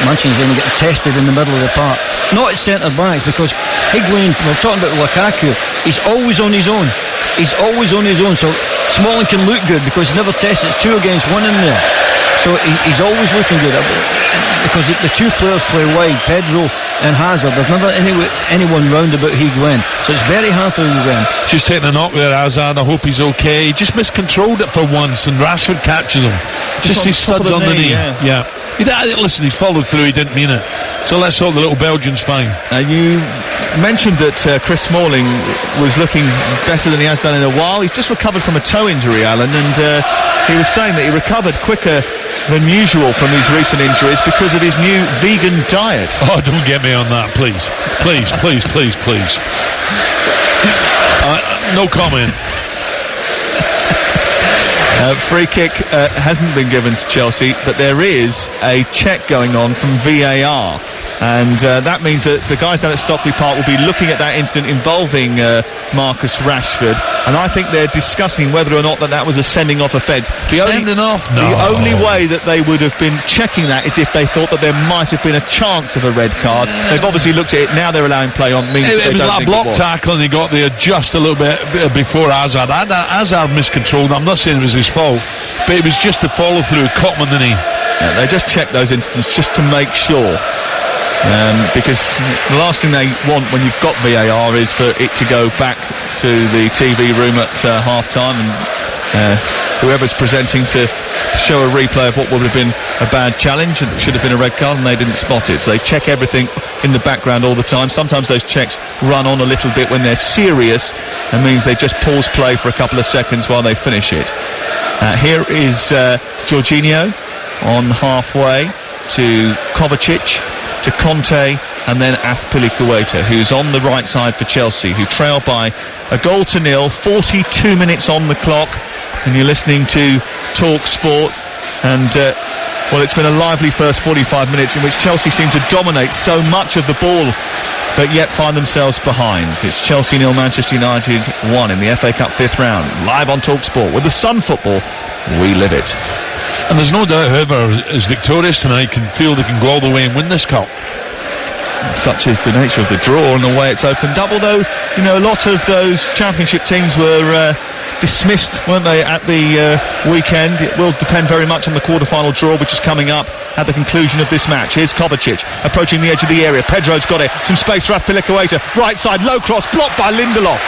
Manchester United get tested in the middle of the park, not at centre backs, because Higuain, we're talking about Lukaku, he's always on his own. So Smalling can look good because he's never tested. It's 2 against 1 in there, so he's always looking good because the two players play wide, Pedro and Hazard. There's never anyone round about Higuain, so it's very hard for Higuain. Just taking a knock there, Hazard. I hope he's okay. He just miscontrolled it for once, and Rashford catches him. Just his studs on the knee. Yeah. Listen, he's followed through. He didn't mean it. So let's hope the little Belgian's fine. You mentioned that Chris Smalling was looking better than he has done in a while. He's just recovered from a toe injury, Alan, and he was saying that he recovered quicker than usual from his recent injuries because of his new vegan diet. Oh, don't get me on that, please. Please. No comment. Free kick hasn't been given to Chelsea, but there is a check going on from VAR. And that means that the guys down at Stockley Park will be looking at that incident involving Marcus Rashford, and I think they're discussing whether or not that was a sending off offence. The only way that they would have been checking that is if they thought that there might have been a chance of a red card. They've obviously looked at it. Now they're allowing play on. It was like a block tackle, and he got there just a little bit before Hazard. Hazard miscontrolled. I'm not saying it was his fault, but it was just a follow through. Caught him on the knee. Yeah, they just check those incidents just to make sure. Because the last thing they want when you've got VAR is for it to go back to the TV room at half-time and whoever's presenting to show a replay of what would have been a bad challenge and it should have been a red card, and they didn't spot it. So they check everything in the background all the time. Sometimes those checks run on a little bit when they're serious, and means they just pause play for a couple of seconds while they finish it. Here is Jorginho on halfway to Kovacic, to Conte, and then Azpilicueta, who's on the right side for Chelsea, who trail by 1-0, 42 minutes on the clock, and you're listening to Talk Sport. And well, it's been a lively first 45 minutes in which Chelsea seem to dominate so much of the ball but yet find themselves behind. It's Chelsea 0, Manchester United 1 in the FA Cup 5th round. Live on TalkSport with the Sun Football. We live it. And there's no doubt whoever is victorious tonight can feel they can go all the way and win this cup. Such is the nature of the draw and the way it's opened up. Although, you know, a lot of those championship teams were dismissed, weren't they, at the weekend. It will depend very much on the quarter-final draw, which is coming up at the conclusion of this match. Here's Kovacic approaching the edge of the area. Pedro's got it. Some space for Azpilicueta. Right side, low cross, blocked by Lindelof.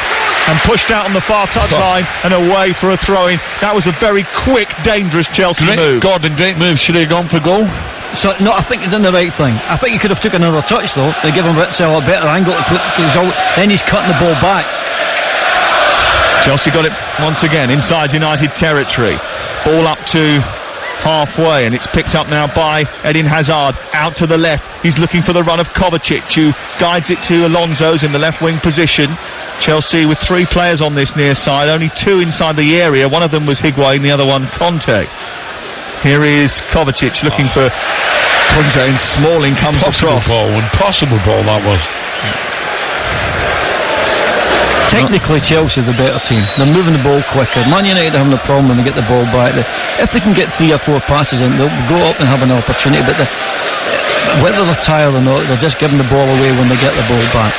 And pushed out on the far touchline and away for a throw-in. That was a very quick, dangerous Chelsea move. Gordon, great move. Should he have gone for goal? So, no, I think he done the right thing. I think he could have took another touch, though. They give him Ritzel a better angle to put his out. Then he's cutting the ball back. Chelsea got it once again inside United territory. Ball up to halfway, and it's picked up now by Eden Hazard. Out to the left. He's looking for the run of Kovacic, who guides it to Alonso's in the left wing position. Chelsea with 3 players on this near side, only 2 inside the area. One of them was Higuain, the other one Conte. Here is Kovacic looking for Conte, and Smalling comes across. Impossible ball that was. Technically, Chelsea are the better team. They're moving the ball quicker. Man United are having a problem when they get the ball back. If they can get 3 or 4 passes in, they'll go up and have an opportunity. But whether they're tired or not, they're just giving the ball away when they get the ball back.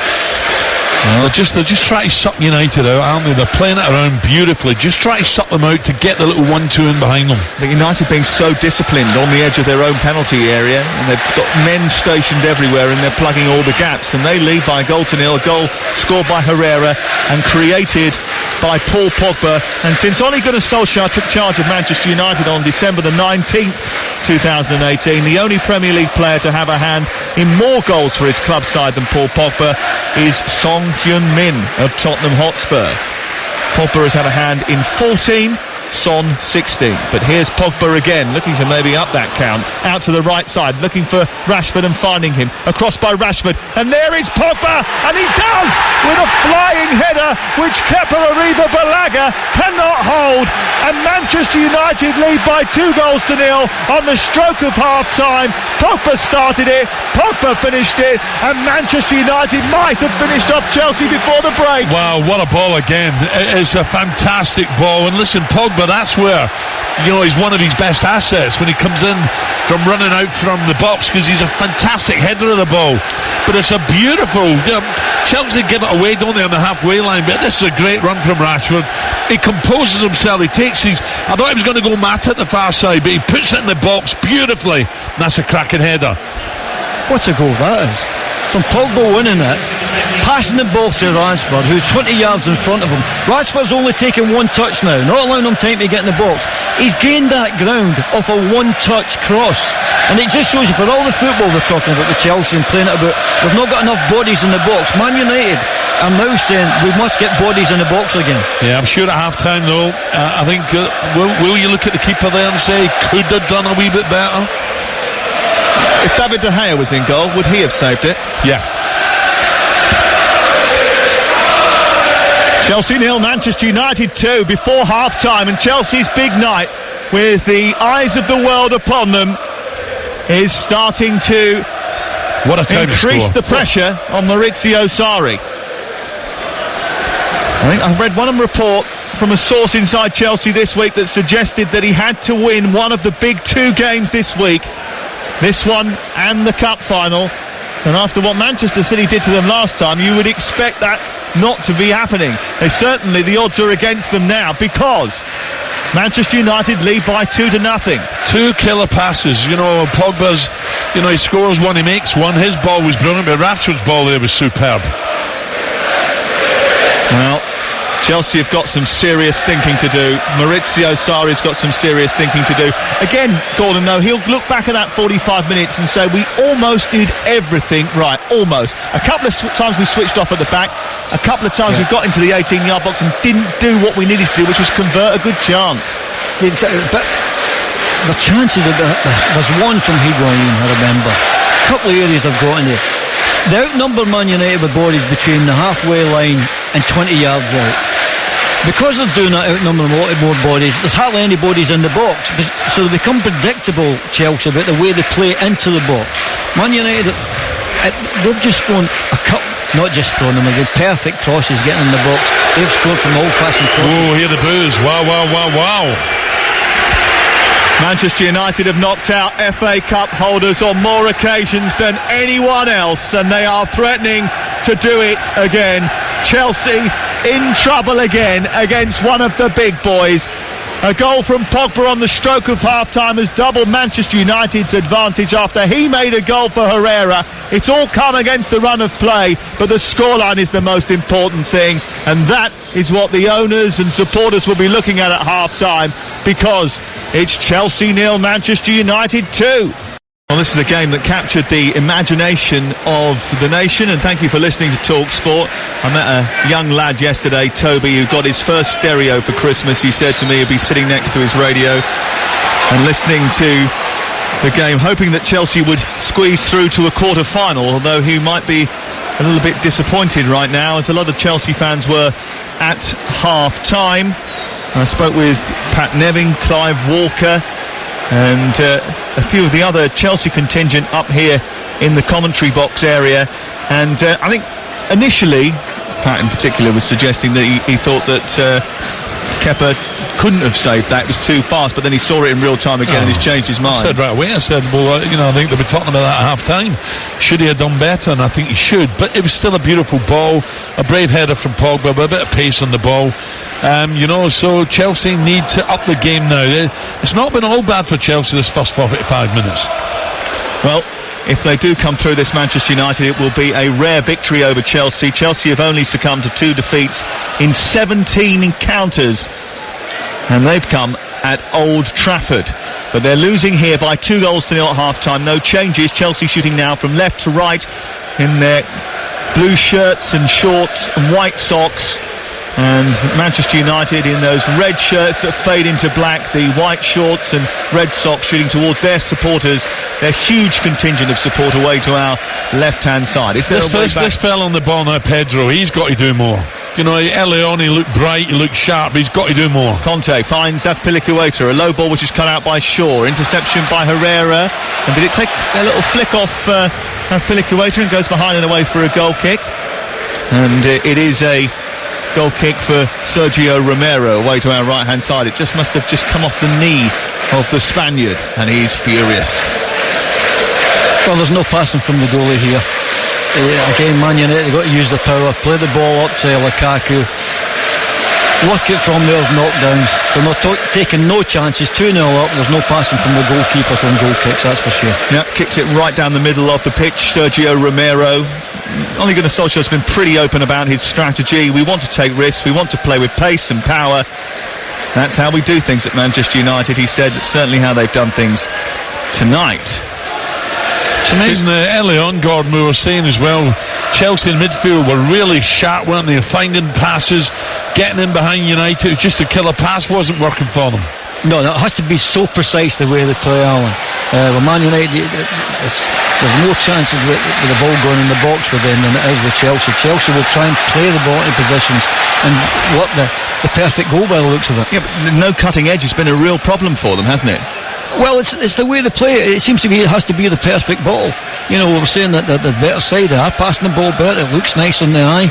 They're just trying to suck United out, aren't they? They're playing it around beautifully. Just try to suck them out to get the little 1-2 in behind them. But United being so disciplined on the edge of their own penalty area, and they've got men stationed everywhere, and they're plugging all the gaps, and they lead by 1-0. A goal scored by Herrera and created by Paul Pogba. And since Ole Gunnar Solskjaer took charge of Manchester United on December the 19th, 2018, the only Premier League player to have a hand in more goals for his club side than Paul Pogba is Son Heung-min of Tottenham Hotspur. Pogba has had a hand in 14, Son 16. But here's Pogba again, looking to maybe up that count. Out to the right side, looking for Rashford and finding him. Across by Rashford, and there is Pogba, and he does with a flying header which Kepa Arrizabalaga cannot hold. And Manchester United lead by 2-0 on the stroke of half-time. Pogba started it, Pogba finished it, and Manchester United might have finished off Chelsea before the break. Wow, what a ball again. It's a fantastic ball. And listen, Pogba, that's where, you know, he's one of his best assets when he comes in from running out from the box, because he's a fantastic header of the ball. But it's a beautiful, you know, Chelsea give it away, don't they, on the halfway line, but this is a great run from Rashford. He composes himself, he takes these, I thought he was going to go Mata at the far side, but he puts it in the box beautifully, and that's a cracking header. What a goal that is. From Pogba winning it, passing the ball to Rashford, who's 20 yards in front of him. Rashford's only taken 1 touch now, not allowing him time to get in the box. He's gained that ground off a 1-touch cross. And it just shows you, for all the football they're talking about with Chelsea and playing it about, we've not got enough bodies in the box. Man United are now saying we must get bodies in the box again. Yeah, I'm sure at half-time though, I think, will you look at the keeper there and say, could have done a wee bit better? If David De Gea was in goal, would he have saved it? Yeah. Chelsea 0, Manchester United 2 before half-time, and Chelsea's big night, with the eyes of the world upon them, is starting to increase the pressure on Maurizio Sarri. I think I read one report from a source inside Chelsea this week that suggested that he had to win one of the big 2 games this week, this one and the cup final. And after what Manchester City did to them last time, you would expect that not to be happening. Certainly the odds are against them now, because Manchester United lead by 2-0. 2 killer passes. You know, Pogba's, you know, he scores one, he makes one. His ball was brilliant, but Rashford's ball there was superb. Well, Chelsea have got some serious thinking to do. Maurizio Sarri's got some serious thinking to do. Again, Gordon, though, he'll look back at that 45 minutes and say, we almost did everything right. Almost. A couple of times we switched off at the back. A couple of times we got into the 18-yard box and didn't do what we needed to do, which was convert a good chance. Exactly. But the chances of there's one from Higuain, I remember. A couple of areas I've got in there. They outnumber Man United with bodies between the halfway line and 20 yards out. Because they're doing that, outnumbering a lot more bodies, there's hardly any bodies in the box. So they become predictable, Chelsea, about the way they play into the box. Man United, they've just thrown not just throwing them away, perfect crosses getting in the box. They've scored from old-fashioned crosses. Oh, hear the boos. Wow. Manchester United have knocked out FA Cup holders on more occasions than anyone else, and they are threatening to do it again. Chelsea in trouble again against one of the big boys. A goal from Pogba on the stroke of half-time has doubled Manchester United's advantage after he made a goal for Herrera. It's all come against the run of play, but the scoreline is the most important thing, and that is what the owners and supporters will be looking at half-time, because it's Chelsea 0, Manchester United 2. Well, this is a game that captured the imagination of the nation, and thank you for listening to Talk Sport. I met a young lad yesterday, Toby, who got his first stereo for Christmas. He said to me he'd be sitting next to his radio and listening to the game, hoping that Chelsea would squeeze through to a quarter-final, although he might be a little bit disappointed right now, as a lot of Chelsea fans were at half-time. I spoke with Pat Nevin, Clive Walker, and a few of the other Chelsea contingent up here in the commentary box area, and I think initially Pat in particular was suggesting that he thought that Kepa couldn't have saved that, it was too fast, but then he saw it in real time again and he's changed his mind. I said right away, I think they were talking about that at half time. Should he have done better? And I think he should, but it was still a beautiful ball, a brave header from Pogba with a bit of pace on the ball. So Chelsea need to up the game now. It's not been all bad for Chelsea this first 45 minutes. Well, if they do come through this Manchester United, it will be a rare victory over Chelsea. Chelsea have only succumbed to 2 defeats in 17 encounters, and they've come at Old Trafford. But they're losing here by 2-0 at half-time. No changes. Chelsea shooting now from left to right in their blue shirts and shorts and white socks. And Manchester United in those red shirts that fade into black, the white shorts and red socks shooting towards their supporters, their huge contingent of support away to our left-hand side. This fell on the ball now, Pedro. He's got to do more. Elioni looked bright, he looked sharp, he's got to do more. Conte finds Azpilicueta, a low ball which is cut out by Shaw, interception by Herrera, and did it take a little flick off Azpilicueta and goes behind and away for a goal kick, and it is a goal kick for Sergio Romero away to our right hand side. It just must have just come off the knee of the Spaniard, and he's furious. Well, there's no passing from the goalie here. Again, Man United, they've got to use the power, play the ball up to Lukaku, work it from there of knockdowns. So not taking no chances, 2-0 up, there's no passing from the goalkeeper from goal kicks, that's for sure. Yeah, kicks it right down the middle of the pitch, Sergio Romero. Ole Gunnar Solskjaer's been pretty open about his strategy. We want to take risks, we want to play with pace and power. That's how we do things at Manchester United, he said. It's certainly how they've done things tonight. It's amazing, early on, Gordon, we were saying as well, Chelsea in midfield were really sharp, weren't they? Finding passes, getting in behind United, just to kill a pass wasn't working for them. No, it has to be so precise the way they play, Alan. With Man United, there's more chances with the ball going in the box with them than it is with Chelsea. Chelsea will try and play the ball into positions and what the perfect goal by the looks of it. Yeah, but no cutting edge has been a real problem for them, hasn't it? Well, it's the way they play it. It seems to me it has to be the perfect ball. We're saying that the better side, they are passing the ball better, it looks nice in the eye.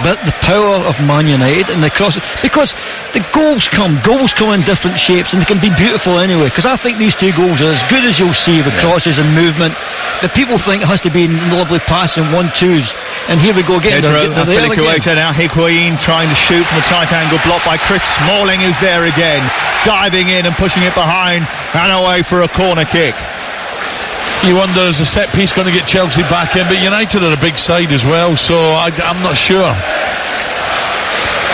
But the power of Man United and the crosses, because the goals come in different shapes and they can be beautiful anyway, because I think these 2 goals are as good as you'll see with crosses and movement. The people think it has to be lovely passing 1-2s, and here we go again. Azpilicueta now, Higuain trying to shoot from a tight angle, blocked by Chris Smalling, who's there again, diving in and pushing it behind and away for a corner kick. You wonder, is the set piece going to get Chelsea back in? But United are a big side as well, so I'm not sure.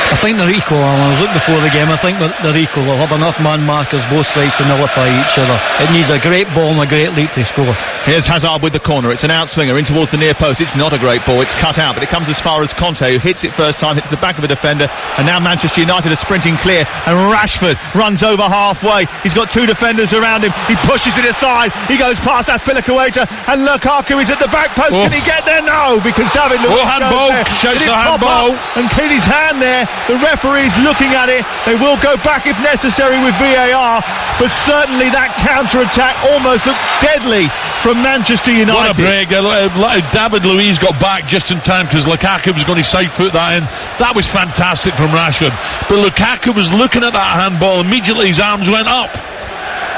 I think they're equal, Alan. I was looking before the game, I think they're equal. They'll have enough man markers both sides to nullify each other. It needs a great ball and a great leap to score. Here's Hazard with the corner. It's an outswinger in towards the near post. It's not a great ball. It's cut out, but it comes as far as Conte, who hits it first time, hits the back of a defender, and now Manchester United are sprinting clear, and Rashford runs over halfway. He's got 2 defenders around him. He pushes it aside. He goes past Azpilicueta, and Lukaku is at the back post. Can he get there? No, because David Luiz handball. Shouts the handball. And hit his hand there. The referee's looking at it. They will go back if necessary with VAR, but certainly that counter-attack almost looked deadly from Manchester United. What a break. David Luiz got back just in time because Lukaku was going to side foot that in. That was fantastic from Rashford. But Lukaku was looking at that handball. Immediately his arms went up.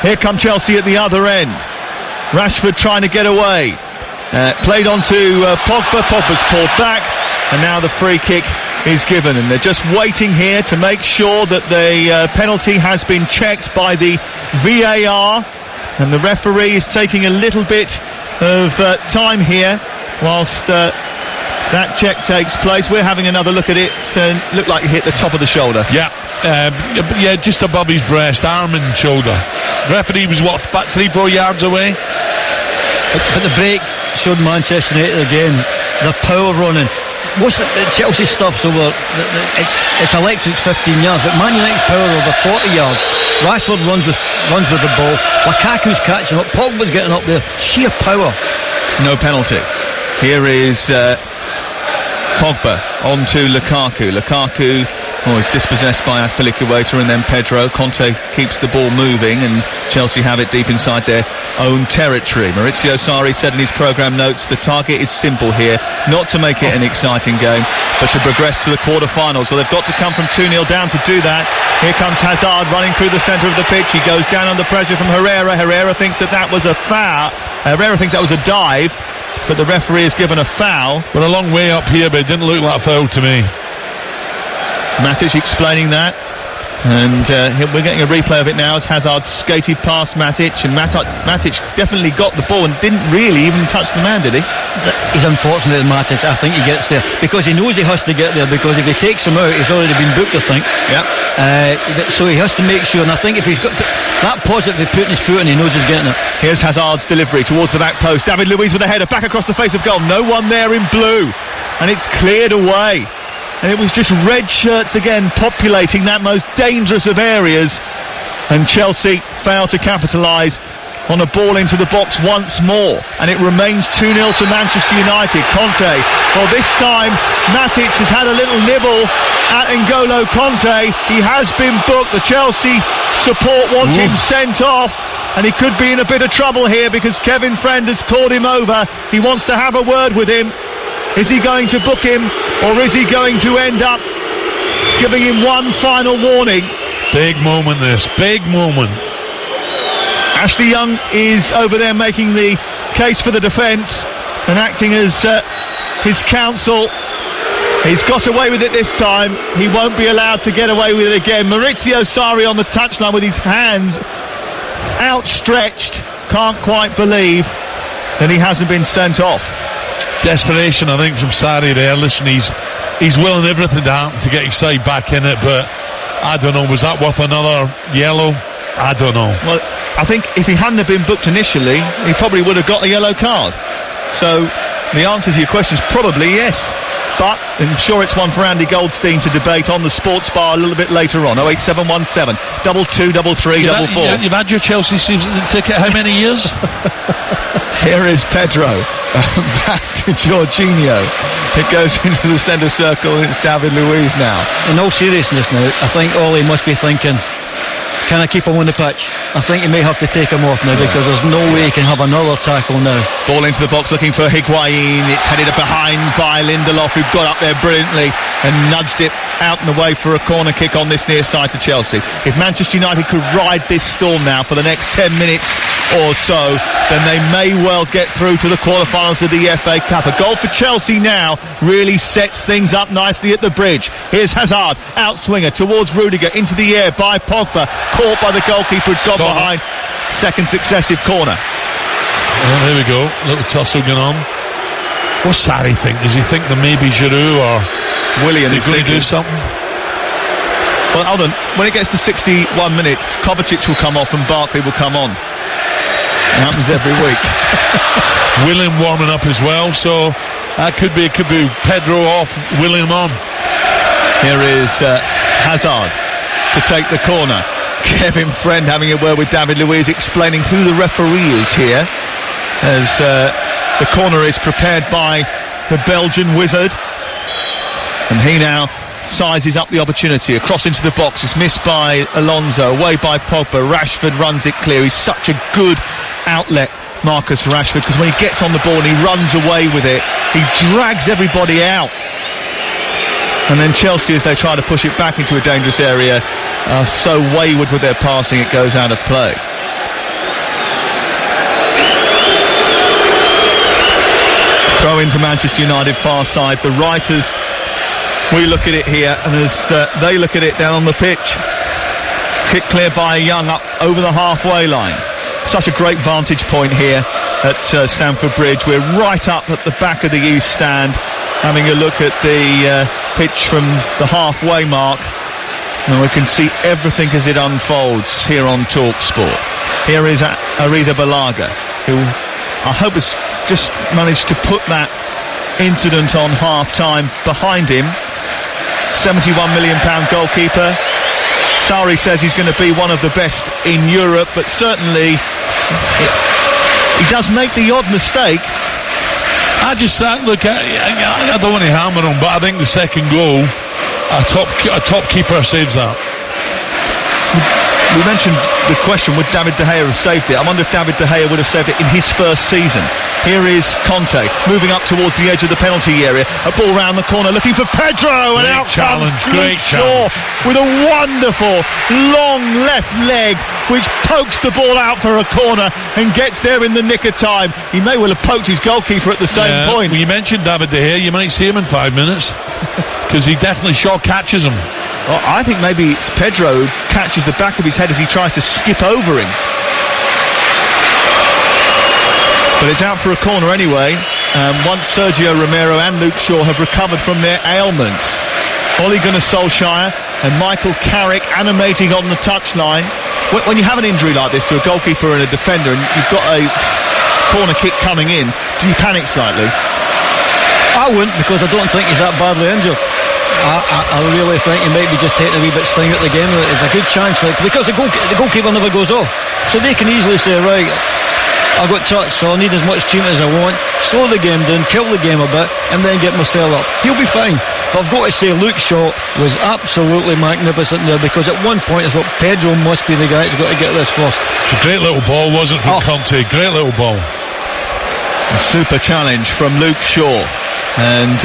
Here come Chelsea at the other end. Rashford trying to get away. Played on to Pogba. Pogba's pulled back. And now the free kick is given. And they're just waiting here to make sure that the penalty has been checked by the VAR. And the referee is taking a little bit of time here whilst that check takes place. We're having another look at it. Looked like it hit the top of the shoulder. Yeah, just above his breast, arm and shoulder. Referee was what, about 3-4 yards away? But the break showed Manchester United again. The power running. Most of the Chelsea stuff's over. It's electric 15 yards, but Man United's power over 40 yards. Rashford runs with the ball. Lukaku's catching up. Pogba's getting up there. Sheer power. No penalty. Here is Pogba on to Lukaku. Lukaku is dispossessed by Azpilicueta and then Pedro. Conte keeps the ball moving and Chelsea have it deep inside their own territory. Maurizio Sarri said in his programme notes the target is simple here, not to make it an exciting game, but to progress to the quarter-finals. Well, they've got to come from 2-0 down to do that. Here comes Hazard running through the centre of the pitch. He goes down under pressure from Herrera. Herrera thinks that was a foul. Herrera thinks that was a dive, but the referee has given a foul. But a long way up here, but it didn't look like a foul to me. Matic explaining that, and we're getting a replay of it now as Hazard skated past Matic, and Matic definitely got the ball and didn't really even touch the man, did he? He's unfortunate, Matic. I think he gets there because he knows he has to get there, because if he takes him out, he's already been booked, I think. Yeah. So he has to make sure, and I think if he's got that positive, he's putting his foot in, he knows he's getting it. Here's Hazard's delivery towards the back post. David Luiz with a header back across the face of goal. No one there in blue, and it's cleared away. And it was just red shirts again populating that most dangerous of areas, and Chelsea failed to capitalise on a ball into the box once more, and it remains 2-0 to Manchester United. Conte, well, this time Matic has had a little nibble at N'Golo Conte. He has been booked. The Chelsea support want him sent off, and he could be in a bit of trouble here because Kevin Friend has called him over. He wants to have a word with him. Is he going to book him, or is he going to end up giving him one final warning? Big moment this, big moment. Ashley Young is over there making the case for the defence and acting as his counsel. He's got away with it this time. He won't be allowed to get away with it again. Maurizio Sarri on the touchline with his hands outstretched. Can't quite believe that he hasn't been sent off. Desperation, I think, from Sarri there. Listen, he's willing everything to happen to get his side back in it, but I don't know, was that worth another yellow? I don't know. Well, I think if he hadn't have been booked initially, he probably would have got a yellow card. So the answer to your question is probably yes. But I'm sure it's one for Andy Goldstein to debate on the Sports Bar a little bit later on. 08717 223 44. You've had your Chelsea season ticket how many years? Here is Pedro. Back to Jorginho. It goes into the centre circle, and it's David Luiz now. In all seriousness now, I think Ollie must be thinking, can I keep him on the pitch? I think he may have to take him off now, because there's no way he can have another tackle now. Ball into the box looking for Higuain. It's headed behind by Lindelof, who got up there brilliantly and nudged it out and away for a corner kick on this near side to Chelsea. If Manchester United could ride this storm now for the next 10 minutes or so, then they may well get through to the quarterfinals of the FA Cup. A goal for Chelsea now really sets things up nicely at the bridge. Here's Hazard, outswinger towards Rudiger, into the air by Pogba, caught by the goalkeeper who'd got behind. Second successive corner. And there we go, little tussle going on. What's Sarri think? Does he think that maybe Giroud or Willian is going to do something? Well, hold on. When it gets to 61 minutes, Kovacic will come off and Barkley will come on. It happens every week. Willian warming up as well, so that could be Pedro off, Willian on. Here is Hazard to take the corner. Kevin Friend having a word with David Luiz, explaining who the referee is here, as the corner is prepared by the Belgian wizard, and he now sizes up the opportunity. Across into the box, it's missed by Alonso, away by Pogba. Rashford runs it clear. He's such a good outlet Marcus Rashford, because when he gets on the ball and he runs away with it, he drags everybody out. And then Chelsea, as they try to push it back into a dangerous area, are so wayward with their passing it goes out of play. Throw into Manchester United far side. The writers, we look at it here, and as they look at it down on the pitch, kick clear by Young up over the halfway line. Such a great vantage point here at Stamford Bridge. We're right up at the back of the East Stand, having a look at the pitch from the halfway mark, and we can see everything as it unfolds here on TalkSport. Here is Arida Balaga, who I hope has just managed to put that incident on half-time behind him. £71 million goalkeeper. Sarri says he's going to be one of the best in Europe, but certainly he does make the odd mistake. I don't want to hammer him, but I think the second goal, a top keeper saves that. We mentioned the question, would David De Gea have saved it? I wonder if David De Gea would have saved it in his first season. Here is Conte moving up towards the edge of the penalty area. A ball round the corner looking for Pedro, and out comes Luke Shaw with a wonderful long left leg which pokes the ball out for a corner and gets there in the nick of time. He may well have poked his goalkeeper at the same point. When you mentioned David De Gea, you might see him in 5 minutes because he definitely Shaw catches him. Well, I think maybe it's Pedro who catches the back of his head as he tries to skip over him. But it's out for a corner anyway, once Sergio Romero and Luke Shaw have recovered from their ailments. Ole Gunnar Solskjaer and Michael Carrick animating on the touchline. When you have an injury like this to a goalkeeper and a defender, and you've got a corner kick coming in, do you panic slightly? I wouldn't, because I don't think he's that badly injured. I really think he might be just taking a wee bit sting at the game. There's a good chance, because the goalkeeper never goes off, so they can easily say, right, I've got touch, so I need as much treatment as I want, slow the game down, kill the game a bit, and then get Marcel up. He'll be fine. But I've got to say, Luke Shaw was absolutely magnificent there, because at one point I thought Pedro must be the guy that's got to get this first. It's a great little ball, wasn't it, from Conte? Great little ball. A super challenge from Luke Shaw. And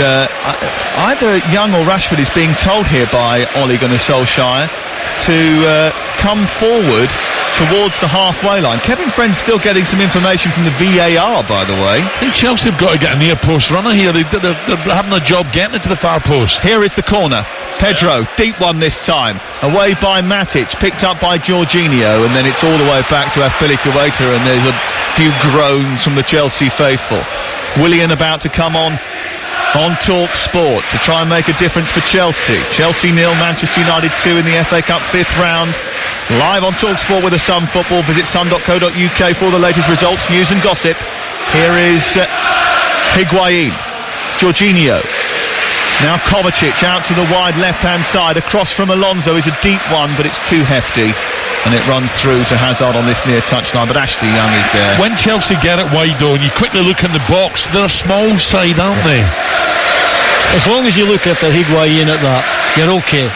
either Young or Rashford is being told here by Ole Gunnar Solskjaer to come forward towards the halfway line. Kevin Friend's still getting some information from the VAR, by the way. I think Chelsea have got to get a near post runner here. They're having a job getting it to the far post. Here is the corner. Pedro, deep one this time. Away by Matic, picked up by Jorginho, and then it's all the way back to Azpilicueta, and there's a few groans from the Chelsea faithful. Willian about to come on TalkSport to try and make a difference for Chelsea. Chelsea 0, Manchester United 2 in the FA Cup 5th round. Live on TalkSport with the Sun Football. Visit sun.co.uk for the latest results, news and gossip. Here is Higuain. Jorginho. Now Kovacic out to the wide left-hand side. Across from Alonso is a deep one, but it's too hefty. And it runs through to Hazard on this near touchline, but Ashley Young is there. When Chelsea get it wide though, and you quickly look in the box, they're a small side, aren't they? As long as you look after Higuain at that, you're okay.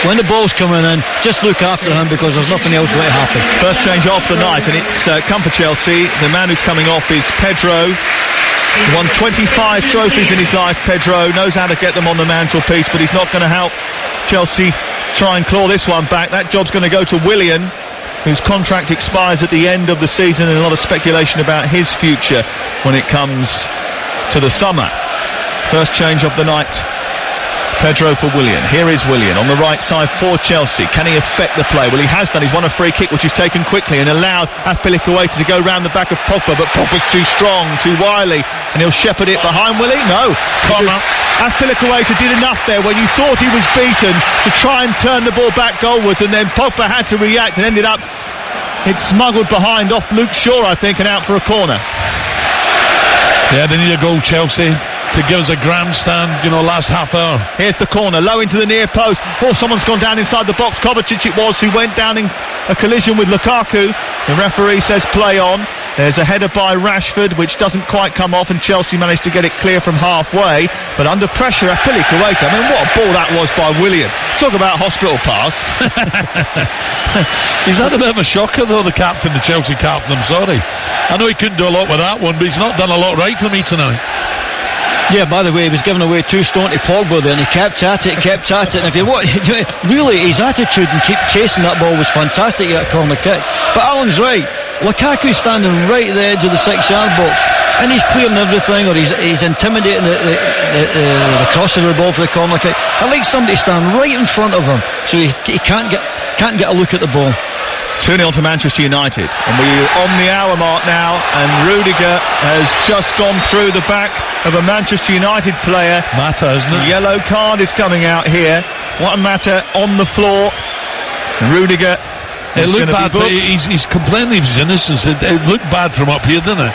When the ball's coming in, just look after him, because there's nothing else going to happen. First change off the night, and it's come for Chelsea. The man who's coming off is Pedro. He won 25 trophies in his life, Pedro. Knows how to get them on the mantelpiece, but he's not going to help Chelsea try and claw this one back. That job's going to go to Willian, whose contract expires at the end of the season, and a lot of speculation about his future when it comes to the summer. First change of the night, Pedro for Willian. Here is Willian on the right side for Chelsea. Can he affect the play? Well, he has done. He's won a free kick, which is taken quickly, and allowed Azpilicueta to go round the back of Pogba, but Pogba's too strong, too wily, and he'll shepherd it behind. Will he? No. Azpilicueta did enough there when you thought he was beaten to try and turn the ball back goalwards, and then Pogba had to react and ended up, it's smuggled behind off Luke Shaw, I think, and out for a corner. Yeah, they need a goal, Chelsea, to give us a grandstand, last half hour. Here's the corner, low into the near post. Oh, someone's gone down inside the box. Kovacic it was, who went down in a collision with Lukaku. The referee says play on. There's a header by Rashford, which doesn't quite come off, and Chelsea managed to get it clear from halfway. But under pressure, Azpilicueta. I mean, what a ball that was by Willian. talk about hospital pass. He's had a bit of a shocker though, the Chelsea captain, I'm sorry. I know he couldn't do a lot with that one, but he's not done a lot right for me tonight. Yeah, by the way, he was giving away 2 stone to Pogba there, and he kept at it. And if you want, really, his attitude and keep chasing that ball was fantastic at corner kick. But Alan's right. Lukaku's standing right at the edge of the 6-yard box, and he's clearing everything, or he's intimidating the crosser of the ball for the corner kick. I like somebody to stand right in front of him, so he can't get a look at the ball. 2-0 to Manchester United, and we're on the hour mark now, and Rudiger has just gone through the back of a Manchester United player. Mata, isn't it? Yellow card is coming out here. What a Mata on the floor. Rudiger. It looked bad, but he's complaining of his innocence. It looked bad from up here, didn't it?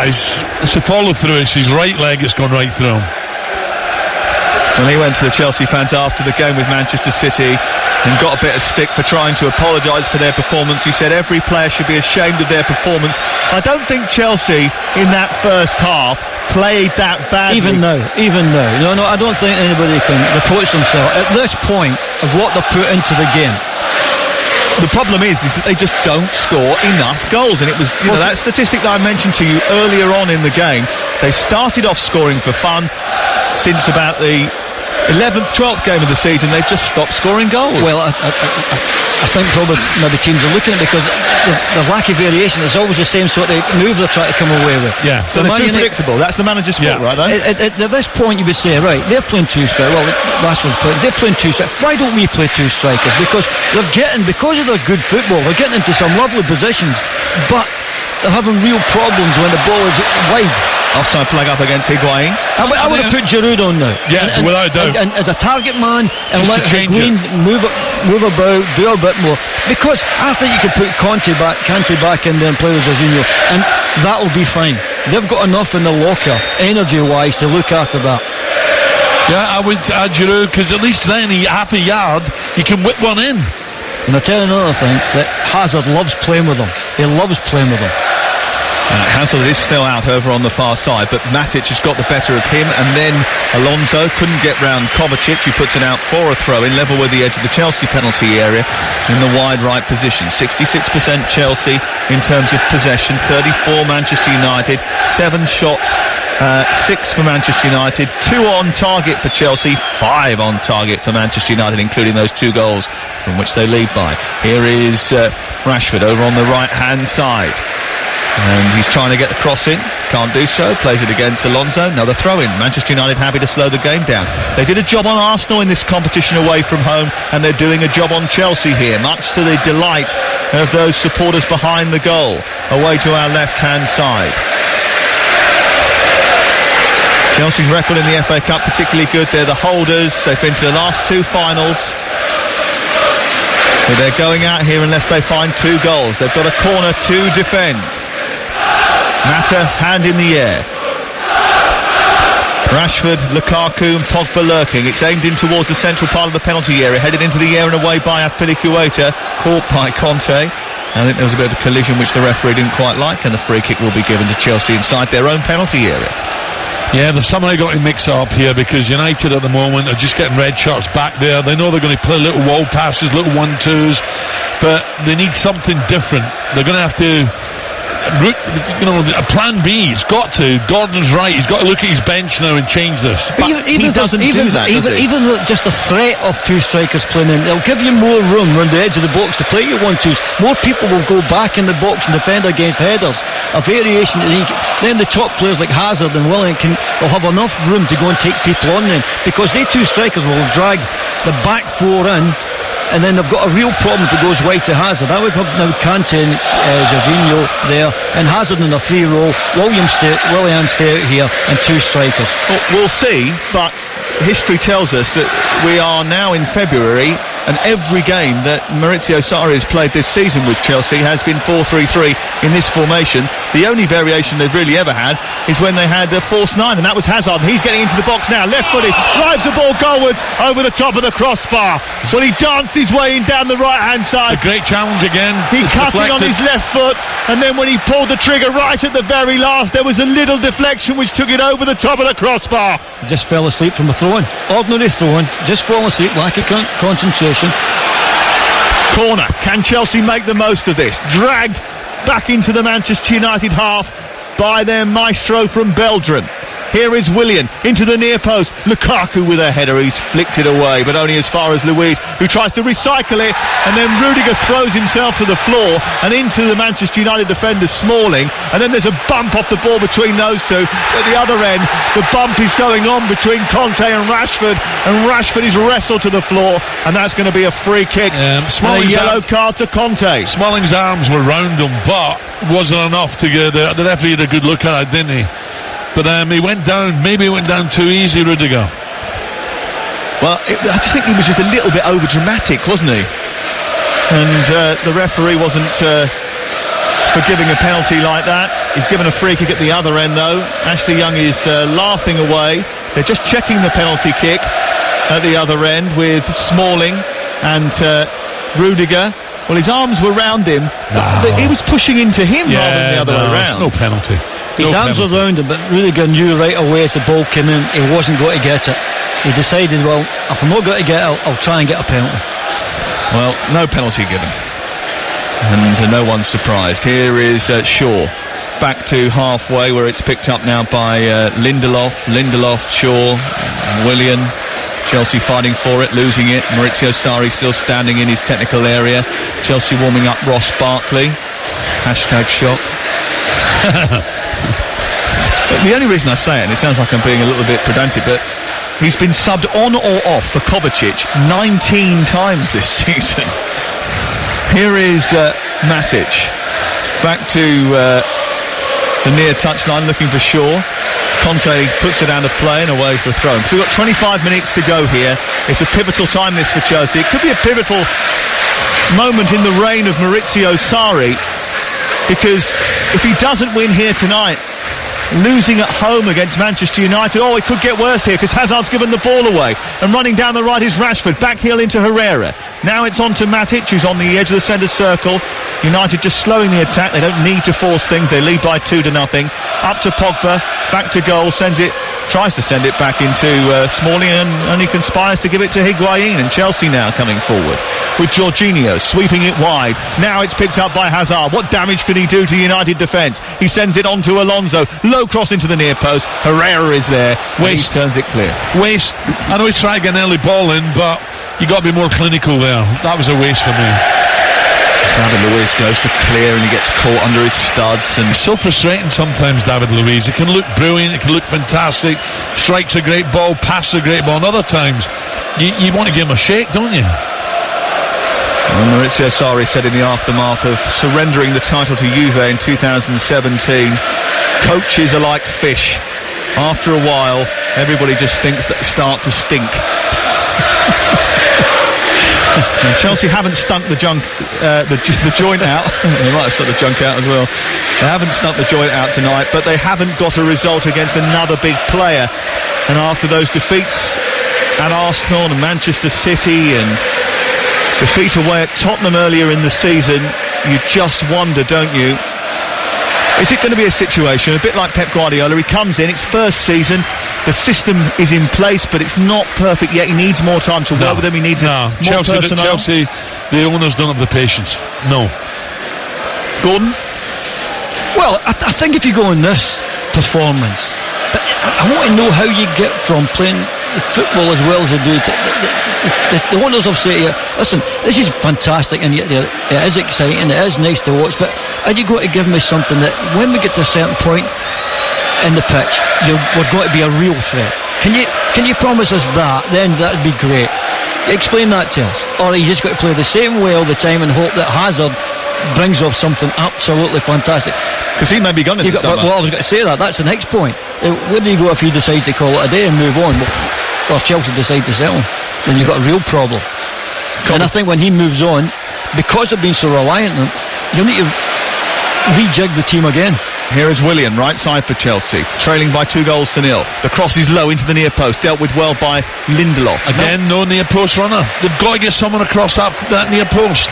It's a follow through. It's his right leg has gone right through him. Well, he went to the Chelsea fans after the game with Manchester City and got a bit of stick for trying to apologise for their performance. He said every player should be ashamed of their performance. I don't think Chelsea in that first half played that badly. Even now. No, I don't think anybody can reproach themselves at this point of what they put into the game. The problem is that they just don't score enough goals, and it was that statistic that I mentioned to you earlier on in the game. They started off scoring for fun. Since about the 11th, 12th game of the season, they've just stopped scoring goals. Well, I think probably maybe teams are looking at it because the lack of variation. It's always the same sort of move they're trying to come away with. Yeah, so they're too predictable. That's the manager's fault, right? At this point, you would say, right, they're playing 2 strikers. Well, Rashford's playing. They're playing 2 strikers. Why don't we play 2 strikers? Because because of their good football, they're getting into some lovely positions, but they're having real problems when the ball is wide. Offside flag up against Higuain. I would have put Giroud on now. Yeah, without doubt. And as a target man, and just let Higuain move about, do a bit more. Because I think you could put Kanté back in there and play with Jorginho, and that'll be fine. They've got enough in the locker, energy-wise, to look after that. Yeah, I would add Giroud, because at least then, half a yard, he can whip one in. And I'll tell you another thing, that Hazard loves playing with them. He loves playing with them. Hazard is still out over on the far side, but Matic has got the better of him, and then Alonso couldn't get round Kovacic, who puts it out for a throw-in, level with the edge of the Chelsea penalty area in the wide right position. 66% Chelsea in terms of possession, 34 Manchester United, 7 shots, 6 for Manchester United, 2 on target for Chelsea, 5 on target for Manchester United, including those 2 goals from which they lead by. Here is Rashford over on the right-hand side. And he's trying to get the cross in, can't do so, plays it against Alonso, another throw in. Manchester United happy to slow the game down. They did a job on Arsenal in this competition away from home, and they're doing a job on Chelsea here, much to the delight of those supporters behind the goal, away to our left-hand side. Chelsea's record in the FA Cup particularly good. They're the holders, they've been to the last 2 finals. So they're going out here unless they find 2 goals. They've got a corner to defend. Mata, hand in the air. Rashford, Lukaku and Pogba lurking. It's aimed in towards the central part of the penalty area, headed into the air and away by Azpilicueta, caught by Conte. I think there was a bit of a collision which the referee didn't quite like, and the free kick will be given to Chelsea inside their own penalty area. Yeah, they've somehow got to mix it up here, because United at the moment are just getting red shirts back there. They know they're going to play little wall passes, little 1-2s, but they need something different. They're going to have to, a plan B. It's got to. Gordon's right. He's got to look at his bench now and change this. But he doesn't do that, does he? Even just the threat of 2 strikers playing in, it'll give you more room around the edge of the box to play your 1-2s. More people will go back in the box and defend against headers. A variation. Then the top players like Hazard and Willian will have enough room to go and take people on them, because they 2 strikers will drag the back 4 in, and then they've got a real problem if it goes wide to Hazard. That would have now Kanté and Jorginho there, and Hazard in a free role, Willian stay out here, and 2 strikers. Well, we'll see, but history tells us that we are now in February, and every game that Maurizio Sarri has played this season with Chelsea has been 4-3-3 in this formation. The only variation they've really ever had is when they had a false 9, and that was Hazard. He's getting into the box now, left-footed, drives the ball goalwards over the top of the crossbar. Well, he danced his way in down the right-hand side. A great challenge again. He cut it on his left foot, and then when he pulled the trigger right at the very last, there was a little deflection which took it over the top of the crossbar. Just fell asleep from a throw-in. Ordinary throw-in, just falling asleep, lack of concentration. Corner. Can Chelsea make the most of this? Dragged back into the Manchester United half by their maestro from Belgium. Here is Willian into the near post. Lukaku with a header. He's flicked it away, but only as far as Luiz, who tries to recycle it, and then Rudiger throws himself to the floor and into the Manchester United defender Smalling, and then there's a bump off the ball between those two. At the other end, the bump is going on between Conte and Rashford is wrestled to the floor, and that's going to be a free kick. And a yellow card to Conte. Smalling's arms were round him, but wasn't enough to get the referee had a good look at it, didn't he? But he went down, maybe he went down too easy, Rudiger. Well, I just think he was just a little bit over dramatic, wasn't he? And the referee wasn't forgiving a penalty like that. He's given a free kick at the other end, though. Ashley Young is laughing away. They're just checking the penalty kick at the other end with Smalling and Rudiger. Well, his arms were round him, but he was pushing into him rather than the other way around. No penalty. His arms were round him, but Rudiger knew right away as the ball came in he wasn't going to get it. He decided, well, if I'm not going to get it, I'll try and get a penalty. Well, no penalty given, and no one's surprised. Here is Shaw back to halfway, where it's picked up now by Lindelof, Shaw, Willian. Chelsea fighting for it, losing it. Maurizio Sarri still standing in his technical area. Chelsea warming up Ross Barkley. #shock. The only reason I say it, and it sounds like I'm being a little bit pedantic, but he's been subbed on or off for Kovacic 19 times this season. Here is Matic back to the near touchline looking for Shaw. Conte puts it out of play and away for a throw. So we've got 25 minutes to go here. It's a pivotal time this for Chelsea. It could be a pivotal moment in the reign of Maurizio Sarri, because if he doesn't win here tonight, losing at home against Manchester United, it could get worse here, because Hazard's given the ball away, and running down the right is Rashford, back heel into Herrera. Now it's on to Matic, who's on the edge of the centre circle. United just slowing the attack. They don't need to force things. They lead by 2-0. Up to Pogba, back to goal, tries to send it back into Smalling, and only conspires to give it to Higuain. And Chelsea now coming forward with Jorginho sweeping it wide. Now it's picked up by Hazard. What damage could he do to United defence? He sends it on to Alonso. Low cross into the near post. Herrera is there. Waste turns it clear. Waste. I know he tried to get an early ball in, but you got to be more clinical there. That was a waste for me. David Luiz goes to clear and he gets caught under his studs. And it's so frustrating sometimes, David Luiz. It can look brilliant, it can look fantastic, strikes a great ball, passes a great ball, and other times you want to give him a shake, don't you? Well, Maurizio Sarri said in the aftermath of surrendering the title to Juve in 2017, coaches are like fish. After a while, everybody just thinks that they start to stink. And Chelsea haven't stunk the joint out. They might have stunk the junk out as well. They haven't stunk the joint out tonight, but they haven't got a result against another big player. And after those defeats at Arsenal and Manchester City and defeat away at Tottenham earlier in the season, you just wonder, don't you? Is it going to be a situation a bit like Pep Guardiola? He comes in, it's first season, the system is in place, but it's not perfect yet. He needs more time to work with them. He needs more personnel. Chelsea, the owners don't have the patience. No. Gordon? Well, I think if you go on this performance, I want to know how you get from playing football as well as they do. The owners have said, listen, this is fantastic and it is exciting, it is nice to watch, but are you going to give me something that when we get to a certain point in the pitch, we're going to be a real threat? Can you promise us that? Then that would be great. Explain that to us. Or are you just got to play the same way all the time and hope that Hazard brings off something absolutely fantastic? Because he may be gone in the summer. Well, I was going to say that. That's the next point. Where do you go if he decides to call it a day and move on? Or Chelsea decide to settle? Then you've got a real problem. And I think when he moves on, because they've been so reliant on him, you'll need to rejig the team again. Here is Willian, right side for Chelsea, trailing by 2-0. The cross is low into the near post, dealt with well by Lindelof. Again, no near post runner. They've got to get someone across that near post.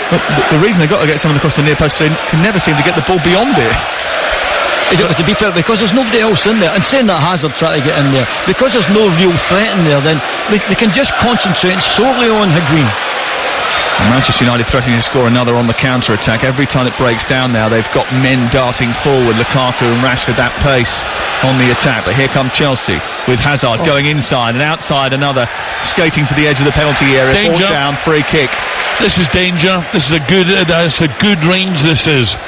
But the reason they've got to get someone across the near post is they can never seem to get the ball beyond it. To be fair, because there's nobody else in there, and saying that Hazard trying to get in there, because there's no real threat in there, then they can just concentrate solely on Higuain. And Manchester United threatening to score another on the counter-attack. Every time it breaks down now, they've got men darting forward. Lukaku and Rashford that pace on the attack. But here come Chelsea with Hazard going inside and outside, another skating to the edge of the penalty area. Danger. Ball down, free kick. This is danger. This is a good range. This is.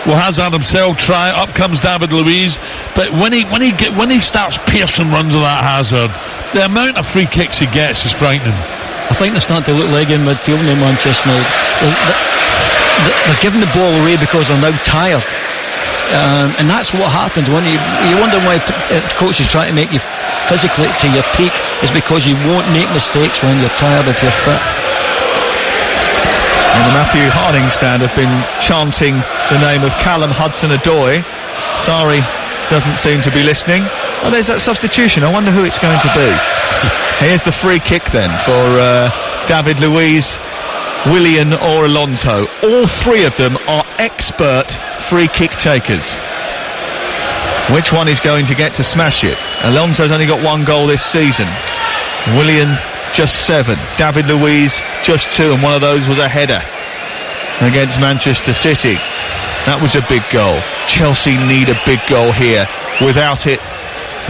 Well, Hazard himself try. Up comes David Luiz, but when he starts piercing runs of that Hazard, the amount of free kicks he gets is frightening. I think they're starting to look like in midfield in Manchester now. They're giving the ball away because they're now tired, and that's what happens when you wonder why coaches try to make you physically to your peak. Is because you won't make mistakes when you're tired if you're fit. And the Matthew Harding stand have been chanting the name of Callum Hudson-Odoi. Sarri doesn't seem to be listening. Oh, there's that substitution. I wonder who it's going to be. Here's the free kick then for David Luiz, Willian or Alonso. All three of them are expert free kick takers. Which one is going to get to smash it? Alonso's only got 1 goal this season. Willian just 7. David Luiz just 2, and one of those was a header against Manchester City. That was a big goal. Chelsea need a big goal here. Without it,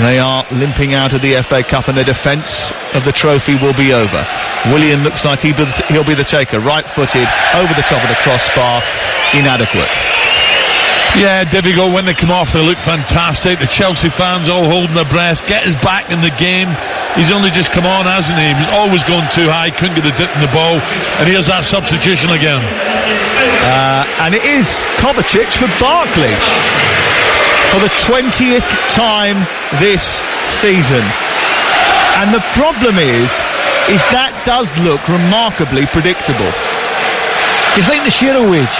they are limping out of the FA Cup, and their defence of the trophy will be over. Willian looks like he'll be the taker. Right-footed, over the top of the crossbar, inadequate. Yeah, difficult. When they come off, they look fantastic. The Chelsea fans all holding their breath. Get us back in the game. He's only just come on, hasn't he? He's always going too high, couldn't get a dip in the ball, and here's that substitution again. And it is Kovacic for Barkley for the 20th time this season. And the problem is that does look remarkably predictable. Do you think the Shearer wage?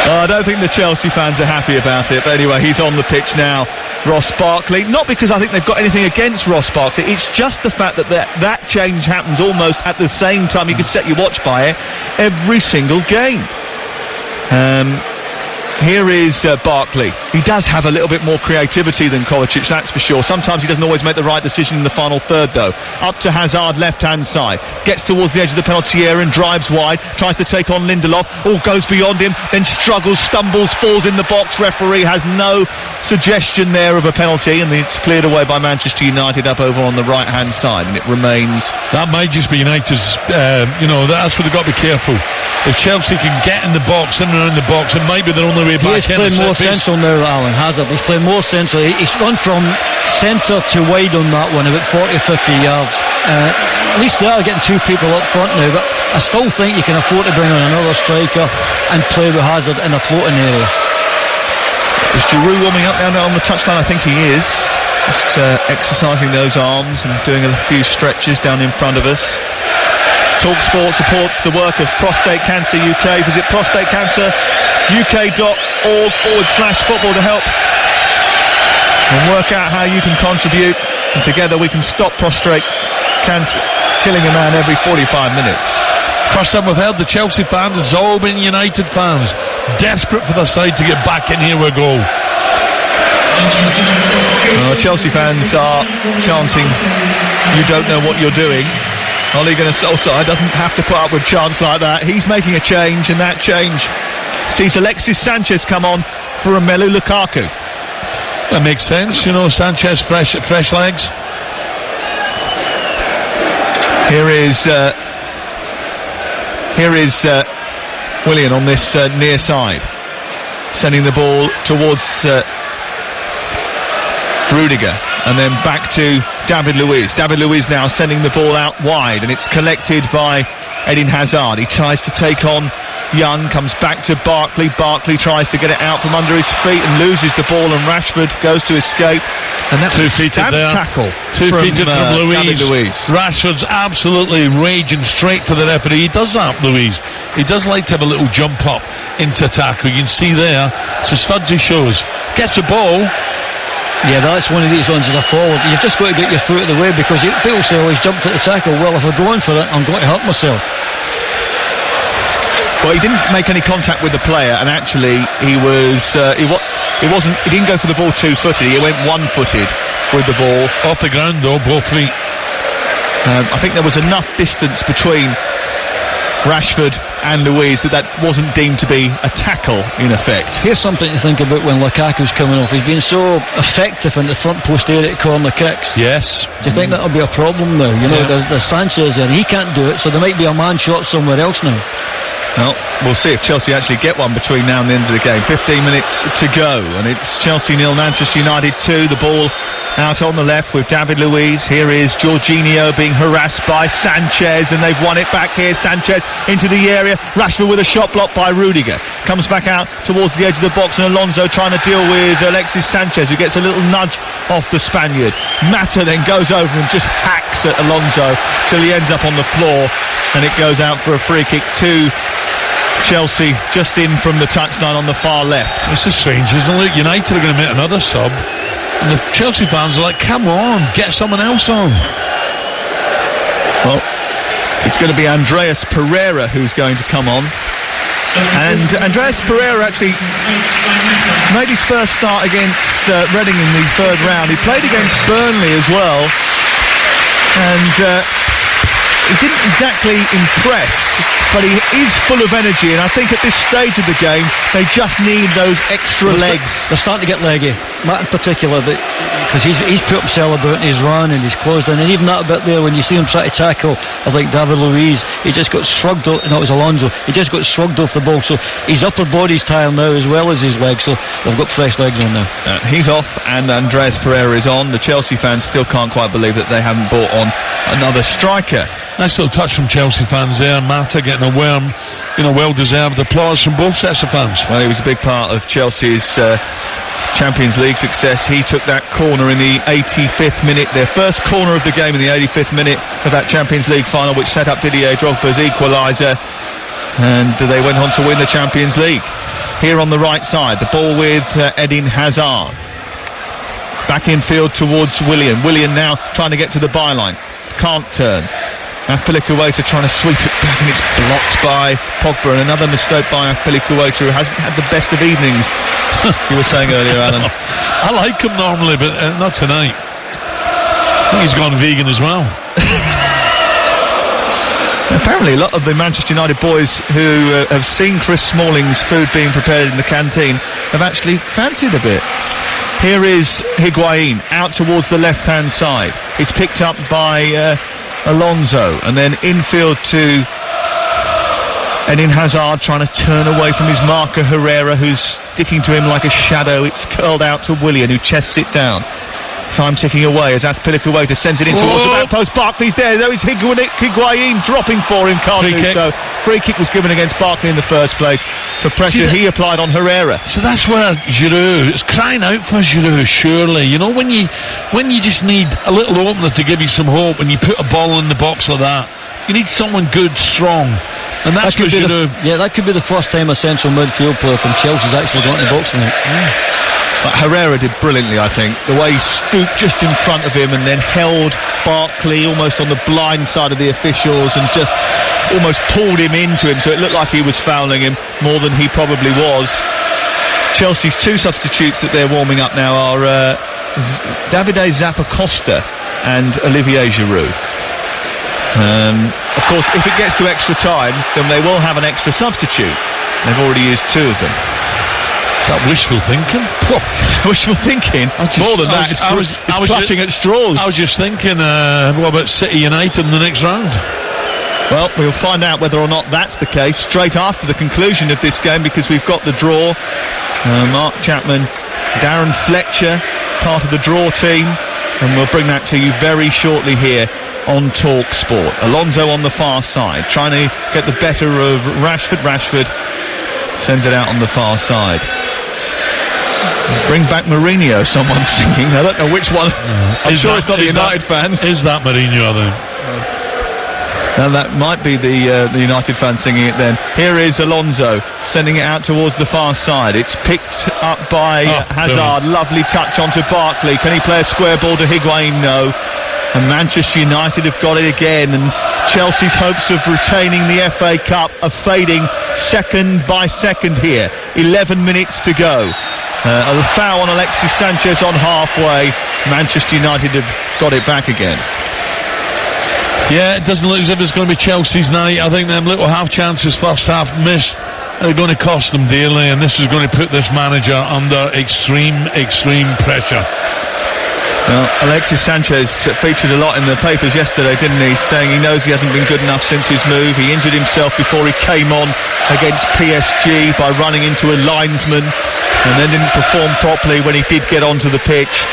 I don't think the Chelsea fans are happy about it, but anyway, he's on the pitch now, Ross Barkley. Not because I think they've got anything against Ross Barkley, it's just the fact that change happens almost at the same time. You could set your watch by it every single game. Here is Barkley. He does have a little bit more creativity than Kovacic, that's for sure. Sometimes he doesn't always make the right decision in the final third, though. Up to Hazard, left-hand side. Gets towards the edge of the penalty area and drives wide. Tries to take on Lindelof. All goes beyond him. Then struggles, stumbles, falls in the box. Referee has no suggestion there of a penalty, and it's cleared away by Manchester United up over on the right-hand side, and it remains... That might just be United's, that's where they've got to be careful. If Chelsea can get in the box, in and around the box, it might be their only way back. He's playing more central now, Alan Hazard. He's playing more central. He's run from centre to wide on that one, about 40-50 yards. At least they are getting 2 people up front now, but I still think you can afford to bring on another striker and play with Hazard in a floating area. Is Giroud warming up down there on the touchline? I think he is. Just exercising those arms and doing a few stretches down in front of us. TalkSport supports the work of Prostate Cancer UK. Visit prostatecanceruk.org/football to help and work out how you can contribute. And together we can stop prostate cancer killing a man every 45 minutes. First time we've heard the Chelsea fans, it's all been United fans. Desperate for their side to get back in here with a goal. Chelsea fans are chanting, "You don't know what you're doing." Ole Gunnar Solskjaer doesn't have to put up with chants like that. He's making a change, and that change sees Alexis Sanchez come on for Romelu Lukaku. That makes sense, Sanchez fresh legs. Here is Willian on this near side, sending the ball towards Rudiger, and then back to David Luiz. David Luiz now sending the ball out wide, and it's collected by Eden Hazard. He tries to take on Young, comes back to Barkley. Barkley tries to get it out from under his feet and loses the ball, and Rashford goes to escape. And that's a stab tackle. 2-feeted from Luiz. Rashford's absolutely raging straight to the referee. He does that, Luiz. He does like to have a little jump up into tackle. You can see there, it's a studs he shows. Gets the ball, Yeah, that's one of these ones as a forward. You've just got to get your foot out of the way, because people say, oh, he's jumped at the tackle. Well, if we're going for it, I'm going to hurt myself. Well, he didn't make any contact with the player, and actually he didn't go for the ball two-footed. He went one-footed with the ball off the ground though, both feet. I think there was enough distance between Rashford and Luiz that wasn't deemed to be a tackle in effect. Here's something to think about when Lukaku's coming off. He's been so effective in the front post area at corner kicks. Yes. Do you think that'll be a problem now? You know, there's Sanchez there, he can't do it, so there might be a man shot somewhere else now. Well, we'll see if Chelsea actually get one between now and the end of the game. 15 minutes to go, and it's Chelsea 0, Manchester United 2. The ball out on the left with David Luiz. Here is Jorginho being harassed by Sanchez, and they've won it back here. Sanchez into the area. Rashford with a shot blocked by Rudiger. Comes back out towards the edge of the box, and Alonso trying to deal with Alexis Sanchez, who gets a little nudge off the Spaniard. Mata then goes over and just hacks at Alonso till he ends up on the floor, and it goes out for a free kick to Chelsea, just in from the touchline on the far left. This is strange, isn't it? United are going to make another sub, and the Chelsea fans are like, come on, get someone else on. Well, it's going to be Andreas Pereira who's going to come on, and Andreas Pereira actually made his first start against Reading in the third round. He played against Burnley as well, and he didn't exactly impress, but he is full of energy, and I think at this stage of the game they just need those extra legs. They're starting to get leggy, Matt in particular, because he's put himself about in his run and he's closed in, and even that bit there when you see him try to tackle, I think David Luiz, he just got shrugged off. No, it was Alonso. He just got shrugged off the ball, so his upper body's tired now as well as his legs, so they've got fresh legs on now. He's off and Andreas Pereira is on. The Chelsea fans still can't quite believe that they haven't brought on another striker. Nice little touch from Chelsea fans there. Mata getting a well-deserved applause from both sets of fans. Well, he was a big part of Chelsea's Champions League success. He took that corner in the 85th minute, their first corner of the game in the 85th minute of that Champions League final, which set up Didier Drogba's equaliser, and they went on to win the Champions League. Here on the right side, the ball with Eden Hazard. Back in field towards Willian. Willian now trying to get to the byline. Can't turn. Azpilicueta trying to sweep it back, and it's blocked by Pogba, and another mistake by Azpilicueta, who hasn't had the best of evenings. You were saying earlier, Alan. I like him normally, but not tonight. I think he's gone vegan as well. Apparently a lot of the Manchester United boys who have seen Chris Smalling's food being prepared in the canteen have actually fancied a bit. Here is Higuain out towards the left hand side. It's picked up by Alonso, and then infield to Eden Hazard, trying to turn away from his marker Herrera, who's sticking to him like a shadow. It's curled out to Willian, who chests it down. Time ticking away as Azpilicueta sends it in towards the back post. Barkley's there. There is Higuain dropping for him. Can't do so. Free kick was given against Barkley in the first place for pressure he applied on Herrera. So that's where Giroud, it's crying out for Giroud, surely. You know, when you just need a little opener to give you some hope, when you put a ball in the box like that, you need someone good, strong. And that's what Giroud... that could be the first time a central midfield player from Chelsea's actually got in the box tonight. But Herrera did brilliantly, I think. The way he stooped just in front of him and then held Barkley almost on the blind side of the officials and just almost pulled him into him, so it looked like he was fouling him more than he probably was. Chelsea's two substitutes that they're warming up now are Davide Zappacosta and Olivier Giroud. Of course, if it gets to extra time, then they will have an extra substitute. They've already used two of them. Is that wishful thinking? Wishful thinking? More than that, it's clutching at straws. I was just thinking, what about City United in the next round? Well, we'll find out whether or not that's the case straight after the conclusion of this game, because we've got the draw. Mark Chapman, Darren Fletcher, part of the draw team, and we'll bring that to you very shortly here on Talk Sport. Alonso on the far side, trying to get the better of Rashford. Rashford sends it out on the far side. Bring back Mourinho, someone's singing. I don't know which one. I'm sure it's not the United fans. Is that Mourinho, I think? Now that might be the United fan singing it then. Here is Alonso sending it out towards the far side. It's picked up by Hazard. Lovely touch onto Barkley. Can he play a square ball to Higuain? No. And Manchester United have got it again, and Chelsea's hopes of retaining the FA Cup are fading second by second here. 11 minutes to go. A foul on Alexis Sanchez on halfway. Manchester United have got it back again. Yeah, it doesn't look as if it's going to be Chelsea's night. I think them little half chances first half missed are going to cost them dearly, and this is going to put this manager under extreme pressure. Well, Alexis Sanchez featured a lot in the papers yesterday, didn't he? Saying he knows he hasn't been good enough since his move. He injured himself before he came on against PSG by running into a linesman, and then didn't perform properly when he did get onto the pitch.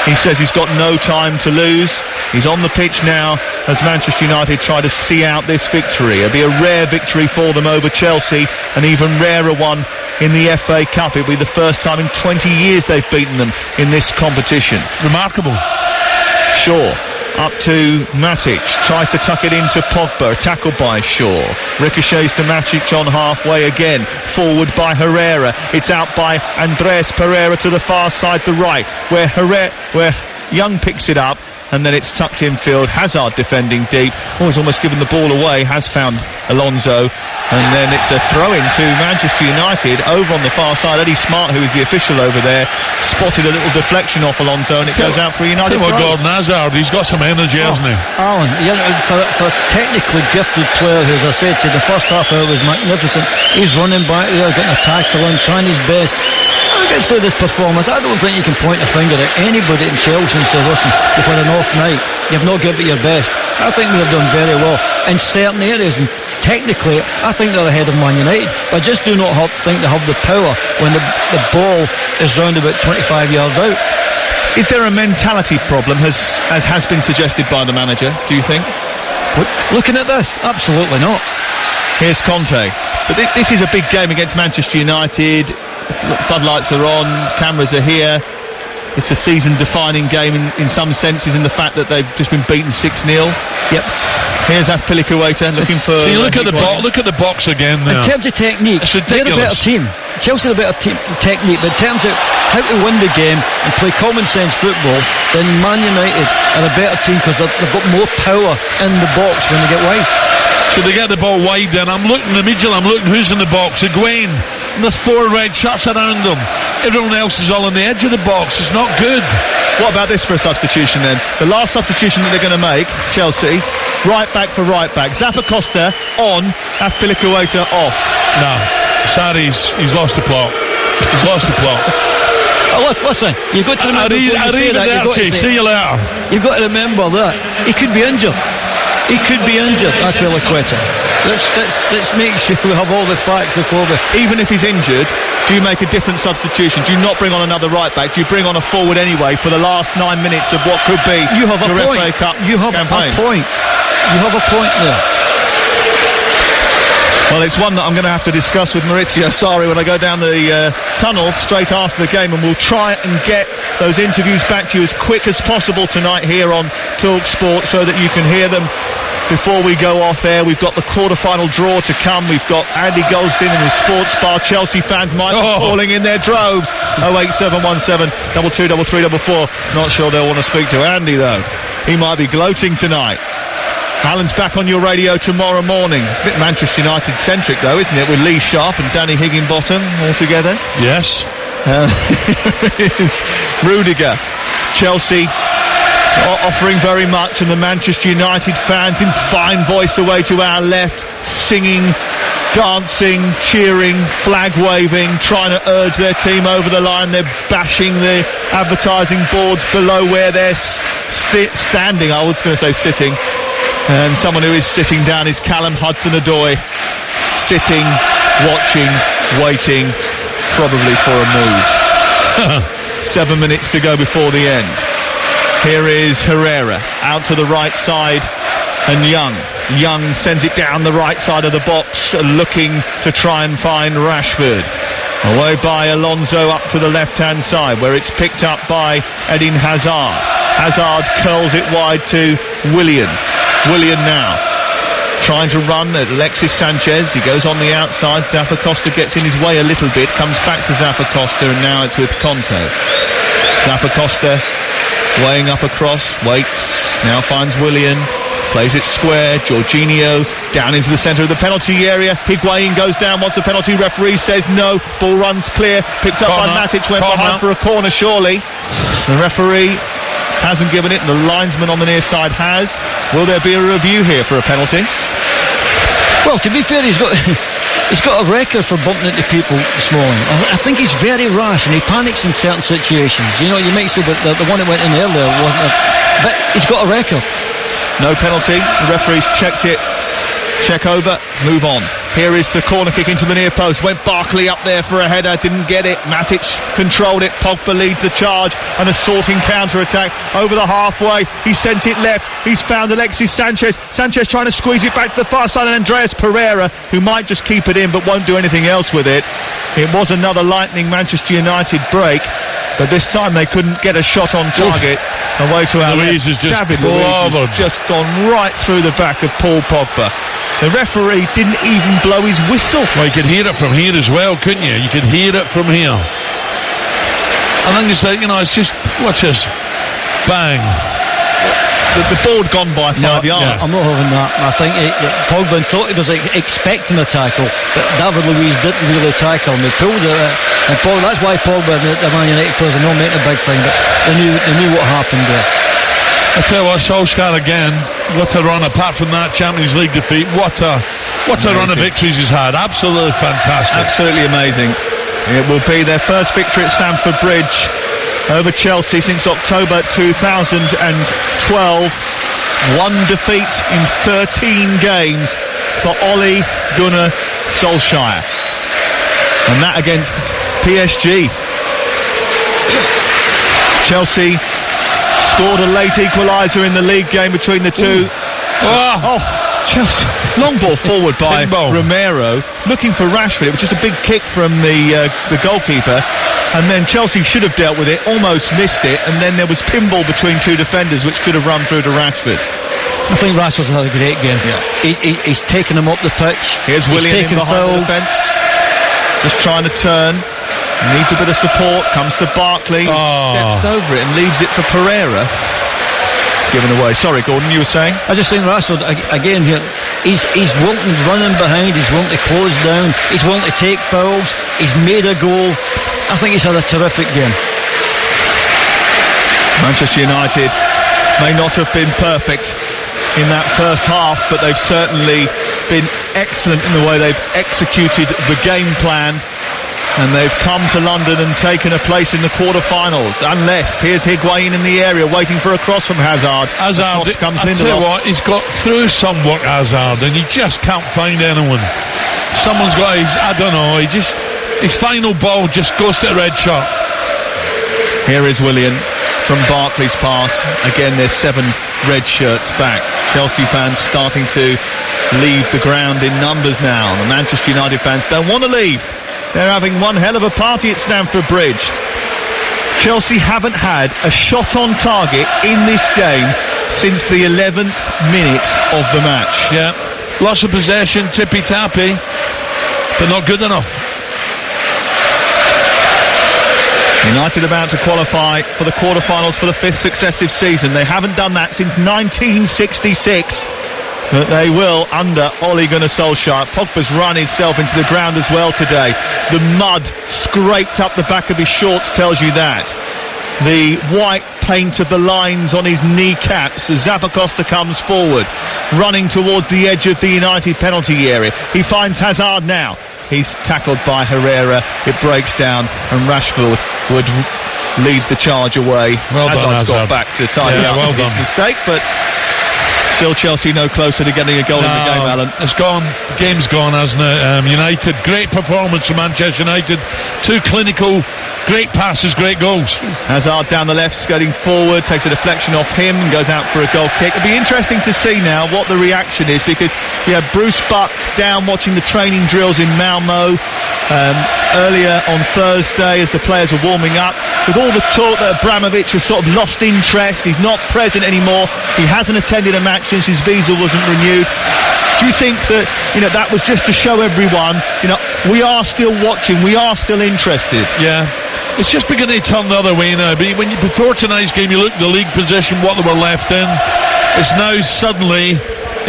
He says he's got no time to lose. He's on the pitch now as Manchester United try to see out this victory. It'll be a rare victory for them over Chelsea, an even rarer one in the FA Cup. It'll be the first time in 20 years they've beaten them in this competition. Remarkable. Shaw up to Matic, tries to tuck it into Pogba, tackled by Shaw, ricochets to Matic on halfway again, forward by Herrera. It's out by Andres Pereira to the far side, the right, where Young picks it up, and then it's tucked infield. Hazard defending deep. He's almost given the ball away. Has found Alonso, and then it's a throw-in to Manchester United over on the far side. Eddie Smart, who is the official over there, spotted a little deflection off Alonso, and it goes out for United. Gordon Hazard, he's got some energy, hasn't he? Alan, for a technically gifted player, who, as I said to you, the first half hour was magnificent. He's running back there, getting a tackle in, trying his best. I can say this performance, I don't think you can point a finger at anybody in Chelsea and say, listen, you've had an off night, you've not given it your best. I think they've done very well in certain areas, and technically I think they're ahead of Man United. I just do not think they have the power when the ball is round about 25 yards out. Is there a mentality problem, as has been suggested by the manager, do you think? Looking at this, absolutely not. Here's Conte. But this is a big game against Manchester United. Floodlights are on, cameras are here. It's a season-defining game in some senses, in the fact that they've just been beaten 6-0. Yep. Here's Azpilicueta looking for... See, look at the box again now. In terms of technique, they're a better team. Chelsea are a better technique, but in terms of how to win the game and play common sense football, then Man United are a better team because they've got more power in the box when they get wide. So they get the ball wide then. I'm looking who's in the box. Higuain. And there's 4 red shirts around them. Everyone else is all on the edge of the box. It's not good. What about this for a substitution then? The last substitution that they're going to make, Chelsea, right back for right back. Zappacosta on, Azpilicueta off. No, Sarri's, he's lost the plot. He's lost the plot. Listen, you've got to remember. See you later. You've got to remember that he could be injured. He could be injured, Azpilicueta. Let's make sure we have all the facts before the... Even if he's injured, do you make a different substitution? Do you not bring on another right back? Do you bring on a forward anyway for the last 9 minutes of what could be your FA Cup You have campaign? A point. You have a point there. Well, it's one that I'm going to have to discuss with Maurizio Sarri when I go down the tunnel straight after the game, and we'll try and get those interviews back to you as quick as possible tonight here on Talk Sport, so that you can hear them before we go off air. We've got the quarter-final draw to come. We've got Andy Goldstein and his sports bar. Chelsea fans might be falling in their droves. 08717 223344. Not sure they'll want to speak to Andy, though. He might be gloating tonight. Alan's back on your radio tomorrow morning. It's a bit Manchester United centric though, isn't it, with Lee Sharp and Danny Higginbottom all together? Yes. Here is Rudiger. Chelsea offering very much, and the Manchester United fans in fine voice away to our left, singing, dancing, cheering, flag waving, trying to urge their team over the line. They're bashing the advertising boards below where they're standing. I was going to say sitting. And someone who is sitting down is Callum Hudson-Odoi, sitting, watching, waiting, probably for a move. 7 minutes to go before the end. Here is Herrera, out to the right side, and Young sends it down the right side of the box, looking to try and find Rashford. Away by Alonso up to the left-hand side, where it's picked up by Eden Hazard. Hazard curls it wide to Willian now trying to run at Alexis Sanchez. He goes on the outside. Zappacosta gets in his way a little bit, comes back to Zappacosta, and now it's with Conte. Zappacosta weighing up across, waits, now finds Willian, plays it square. Jorginho down into the centre of the penalty area. Higuain goes down, wants a penalty. Referee says no. Ball runs clear, picked up by Matic, went behind for a corner surely. The referee hasn't given it, and the linesman on the near side has. Will there be a review here for a penalty? Well, to be fair, he's got a record for bumping into people this morning. I think he's very rash and he panics in certain situations. You know, you might say that the one that went in earlier wasn't, but he's got a record. No penalty. The referee's checked it. Check over. Move on. Here is the corner kick into the near post. Went Barkley up there for a header. Didn't get it. Matic controlled it. Pogba leads the charge. An assaulting counter-attack over the halfway. He sent it left. He's found Alexis Sanchez. Sanchez trying to squeeze it back to the far side. And Andreas Pereira, who might just keep it in but won't do anything else with it. It was another lightning Manchester United break. But this time they couldn't get a shot on target. Away to our Luiz has just David Luiz has just gone right through the back of Paul Pogba. The referee didn't even blow his whistle. Well, you could hear it from here as well, couldn't you? You could hear it from here. I think it's like, it's just, watch this. Bang. The ball had gone by 5 yards. Yes. I'm not having that. I think Pogba was expecting a tackle, but David Luiz didn't really tackle him. He pulled it, and that's why Pogba and the Man United players are not making a big thing, but they knew what happened there. I tell you what, Solskjaer again, what a run, apart from that Champions League defeat, what a run of victories he's had. Absolutely fantastic. Absolutely amazing. It will be their first victory at Stamford Bridge over Chelsea since October 2012. One defeat in 13 games for Ole Gunnar Solskjaer, and that against PSG. Chelsea scored a late equaliser in the league game between the two. Chelsea. Long ball forward by Romero, looking for Rashford. It was just a big kick from the goalkeeper, and then Chelsea should have dealt with it, almost missed it, and then there was pinball between two defenders which could have run through to Rashford. I think Rashford's had a great game. Yeah. He's taken him up the pitch. Here's Willian in behind the defence, just trying to turn. Needs a bit of support, comes to Barkley, steps over it and leaves it for Pereira. Given away. Sorry, Gordon, you were saying? I just think Rashford, again here, he's wanting running behind, he's wanting to close down, he's wanting to take fouls, he's made a goal. I think he's had a terrific game. Manchester United may not have been perfect in that first half, but they've certainly been excellent in the way they've executed the game plan. And they've come to London and taken a place in the quarter-finals. Unless, here's Higuain in the area waiting for a cross from Hazard. Hazard, I'll tell you what, he's got through some work, Hazard, and he just can't find anyone. Someone's got, I don't know, his final ball just goes to the red shot. Here is Willian from Barkley's pass. Again, there's 7 red shirts back. Chelsea fans starting to leave the ground in numbers now. The Manchester United fans don't want to leave. They're having one hell of a party at Stamford Bridge. Chelsea haven't had a shot on target in this game since the 11th minute of the match. Yeah, loss of possession, tippy-tappy, but not good enough. United about to qualify for the quarter-finals for the 5th successive season. They haven't done that since 1966. But they will under Ole Gunnar Solskjaer. Pogba's run himself into the ground as well today. The mud scraped up the back of his shorts tells you that. The white paint of the lines on his kneecaps as Zappacosta comes forward, running towards the edge of the United penalty area. He finds Hazard now. He's tackled by Herrera. It breaks down and Rashford would lead the charge away. Well done, Hazard's got back to tidy up his mistake, but still Chelsea no closer to getting a goal in the game, Alan. It's gone. The game's gone, hasn't it? United, great performance from Manchester United. 2 clinical, great passes, great goals. Hazard down the left, skirting forward, takes a deflection off him and goes out for a goal kick. It'll be interesting to see now what the reaction is, because you had Bruce Buck down watching the training drills in Malmo earlier on Thursday as the players were warming up. With all the talk that Abramovich has sort of lost interest, he's not present anymore, he hasn't attended a match since his visa wasn't renewed. Do you think that, that was just to show everyone, we are still watching, we are still interested? Yeah. It's just beginning to turn the other way now. But before tonight's game, you look at the league position, what they were left in. It's now suddenly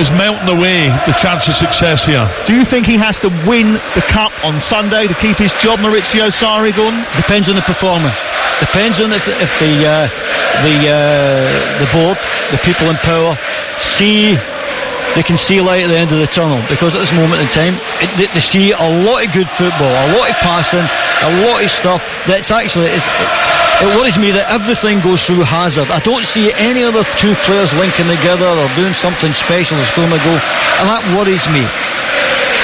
is melting away the chance of success here. Do you think he has to win the cup on Sunday to keep his job, Maurizio Sarri, Gordon? Depends on the performance. Depends on if the board, the people in power, they can see light at the end of the tunnel, because at this moment in time they see a lot of good football, a lot of passing, a lot of stuff that's actually it worries me that everything goes through Hazard. I don't see any other two players linking together or doing something special that's going to go, and that worries me.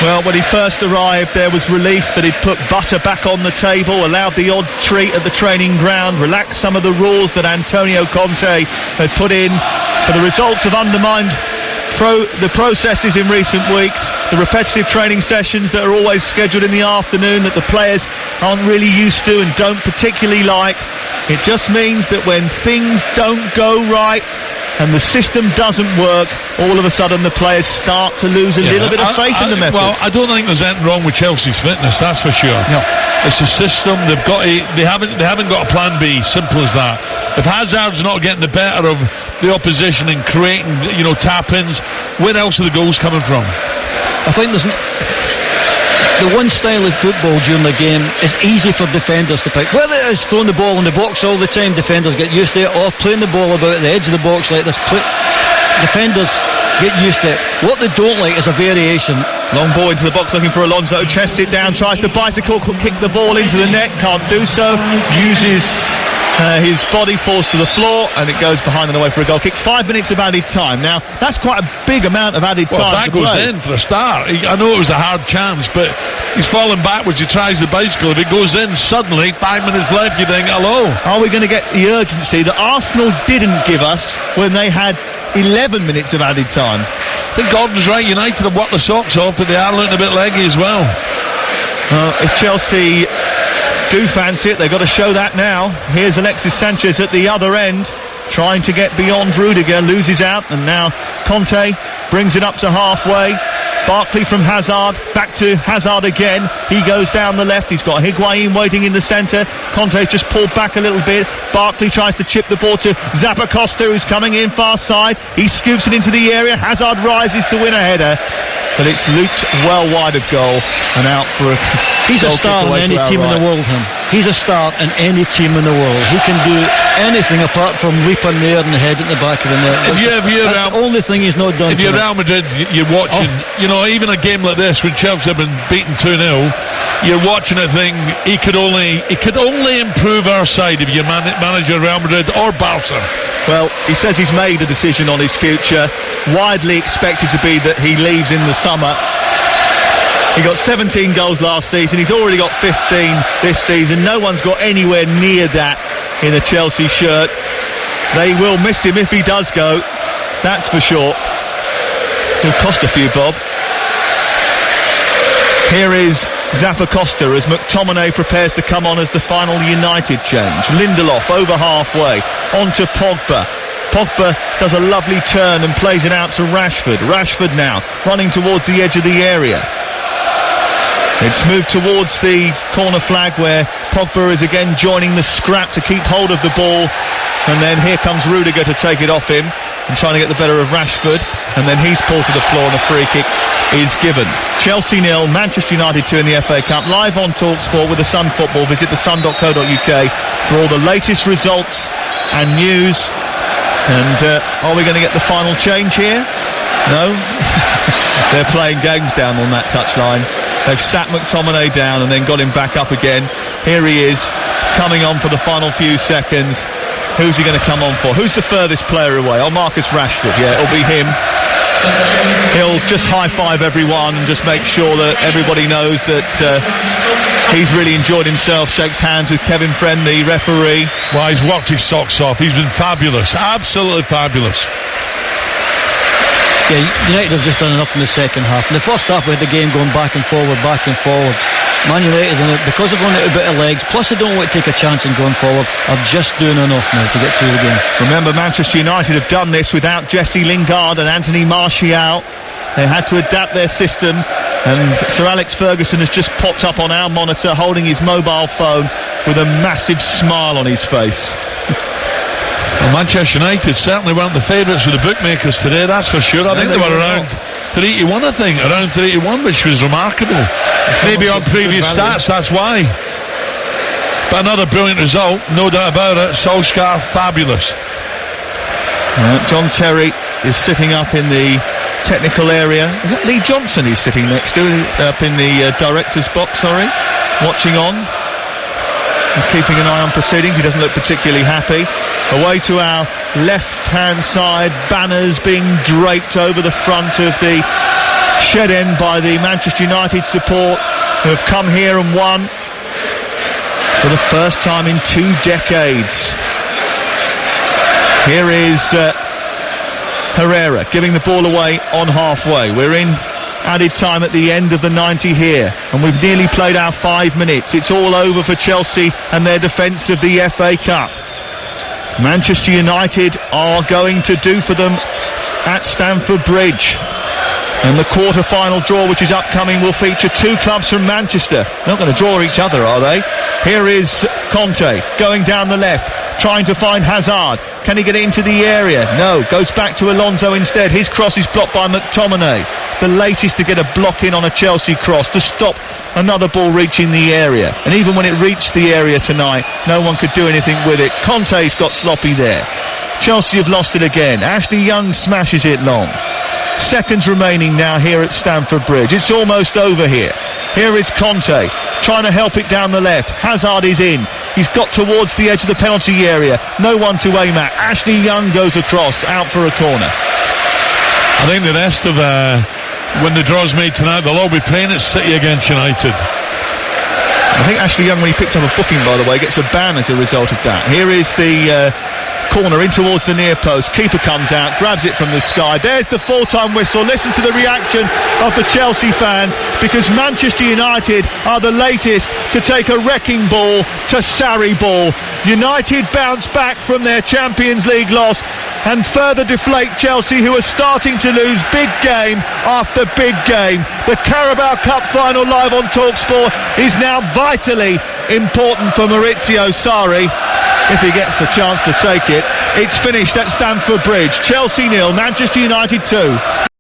Well, when he first arrived, there was relief that he'd put butter back on the table, allowed the odd treat at the training ground, relaxed some of the rules that Antonio Conte had put in, but the results have undermined the processes in recent weeks, the repetitive training sessions that are always scheduled in the afternoon that the players aren't really used to and don't particularly like. It just means that when things don't go right and the system doesn't work, all of a sudden the players start to lose a little bit of faith in the methods. Well, I don't think there's anything wrong with Chelsea's fitness, that's for sure. No. It's a system. They haven't got a plan B. Simple as that. If Hazard's not getting the better of the opposition and creating, tap-ins, where else are the goals coming from? I think there's the one style of football during the game is easy for defenders to pick. Whether it is throwing the ball in the box all the time, defenders get used to it, or playing the ball about the edge of the box like this. Defenders get used to it. What they don't like is a variation. Long ball into the box looking for Alonso, chests it down, tries to bicycle, kick the ball into the net, can't do so, uses his body falls to the floor and it goes behind and away for a goal kick. 5 minutes of added time. Now that's quite a big amount of added time. Well, that goes in for a start. I know it was a hard chance, but he's falling backwards. He tries the bicycle. If it goes in suddenly, 5 minutes left, you think, hello. Are we going to get the urgency that Arsenal didn't give us when they had 11 minutes of added time? I think Gordon's right. United have worked the socks off, but they are looking a bit leggy as well. If Chelsea do fancy it, they've got to show that now. Here's Alexis Sanchez at the other end, trying to get beyond Rudiger, loses out, and now Conte brings it up to halfway. Barkley from Hazard, back to Hazard again. He goes down the left, he's got Higuain waiting in the centre. Conte's just pulled back a little bit. Barkley tries to chip the ball to Zappacosta, who's coming in far side. He scoops it into the area. Hazard rises to win a header, but it's looped well wide of goal and out for a He's a star in any team in the world, him. He's a star in any team in the world. He can do anything apart from leap in the air and head at the back of the net. That's the only thing he's not done. If you're Real Madrid, you're watching, even a game like this when Chelsea have been beaten 2-0, you're watching a thing. He could only improve our side if you manager Real Madrid or Barca. Well, he says he's made a decision on his future. Widely expected to be that he leaves in the summer. He got 17 goals last season. He's already got 15 this season. No one's got anywhere near that in a Chelsea shirt. They will miss him if he does go. That's for sure. He'll cost a few bob. Here is Zappacosta as McTominay prepares to come on as the final United change. Lindelof over halfway. On to Pogba. Pogba does a lovely turn and plays it out to Rashford. Rashford now running towards the edge of the area. It's moved towards the corner flag where Pogba is again joining the scrap to keep hold of the ball. And then here comes Rudiger to take it off him and trying to get the better of Rashford. And then he's pulled to the floor and a free kick is given. Chelsea 0, Manchester United 2 in the FA Cup. Live on TalkSport with the Sun Football. Visit thesun.co.uk for all the latest results and news. And are we going to get the final change here? No? They're playing games down on that touchline. They've sat McTominay down and then got him back up again. Here he is, coming on for the final few seconds. Who's he going to come on for? Who's the furthest player away? Oh, Marcus Rashford. Yeah, it'll be him. He'll just high-five everyone and just make sure that everybody knows that he's really enjoyed himself. Shakes hands with Kevin Friend, the referee. Well, he's worked his socks off. He's been fabulous. Absolutely fabulous. Yeah, United have just done enough in the second half. In the first half we had the game going back and forward. Man United, because they've run out a bit of legs, plus they don't want to take a chance in going forward, are just doing enough now to get through the game. Remember, Manchester United have done this without Jesse Lingard and Anthony Martial. They had to adapt their system, and Sir Alex Ferguson has just popped up on our monitor holding his mobile phone with a massive smile on his face. Well, Manchester United certainly weren't the favourites for the bookmakers today, that's for sure. I think they were around 3-1, around 3-1, which was remarkable. Maybe on previous stats, that's why. But another brilliant result, no doubt about it. Solskjaer, fabulous. John Terry is sitting up in the technical area. Is that Lee Johnson he's sitting next to, up in the director's box, watching on. He's keeping an eye on proceedings. He doesn't look particularly happy. Away to our left-hand side, banners being draped over the front of the shed end by the Manchester United support who have come here and won for the first time in 2 decades. Here is Herrera giving the ball away on halfway. We're in added time at the end of the 90 here, and we've nearly played our 5 minutes. It's all over for Chelsea and their defence of the FA Cup. Manchester United are going to do for them at Stamford Bridge. And the quarter-final draw, which is upcoming, will feature 2 clubs from Manchester. They're not going to draw each other, are they? Here is Conte going down the left, trying to find Hazard. Can he get it into the area? No, goes back to Alonso instead. His cross is blocked by McTominay. The latest to get a block in on a Chelsea cross to stop another ball reaching the area. And even when it reached the area tonight, no one could do anything with it. Conte's got sloppy there. Chelsea have lost it again. Ashley Young smashes it long. Seconds remaining now here at Stamford Bridge. It's almost over here. Here is Conte trying to help it down the left. Hazard is in. He's got towards the edge of the penalty area. No one to aim at. Ashley Young goes across, out for a corner. I think the rest of when the draw's made tonight, they'll all be playing at City against United. I think Ashley Young, when he picked up a booking, by the way, gets a ban as a result of that. Here is the corner in towards the near post. Keeper comes out, grabs it from the sky. There's the full-time whistle. Listen to the reaction of the Chelsea fans, because Manchester United are the latest to take a wrecking ball to Sarri ball. United bounce back from their Champions League loss and further deflate Chelsea, who are starting to lose big game after big game. The Carabao Cup final live on TalkSport is now vitally important for Maurizio Sarri, if he gets the chance to take it. It's finished at Stamford Bridge. Chelsea 0, Manchester United 2.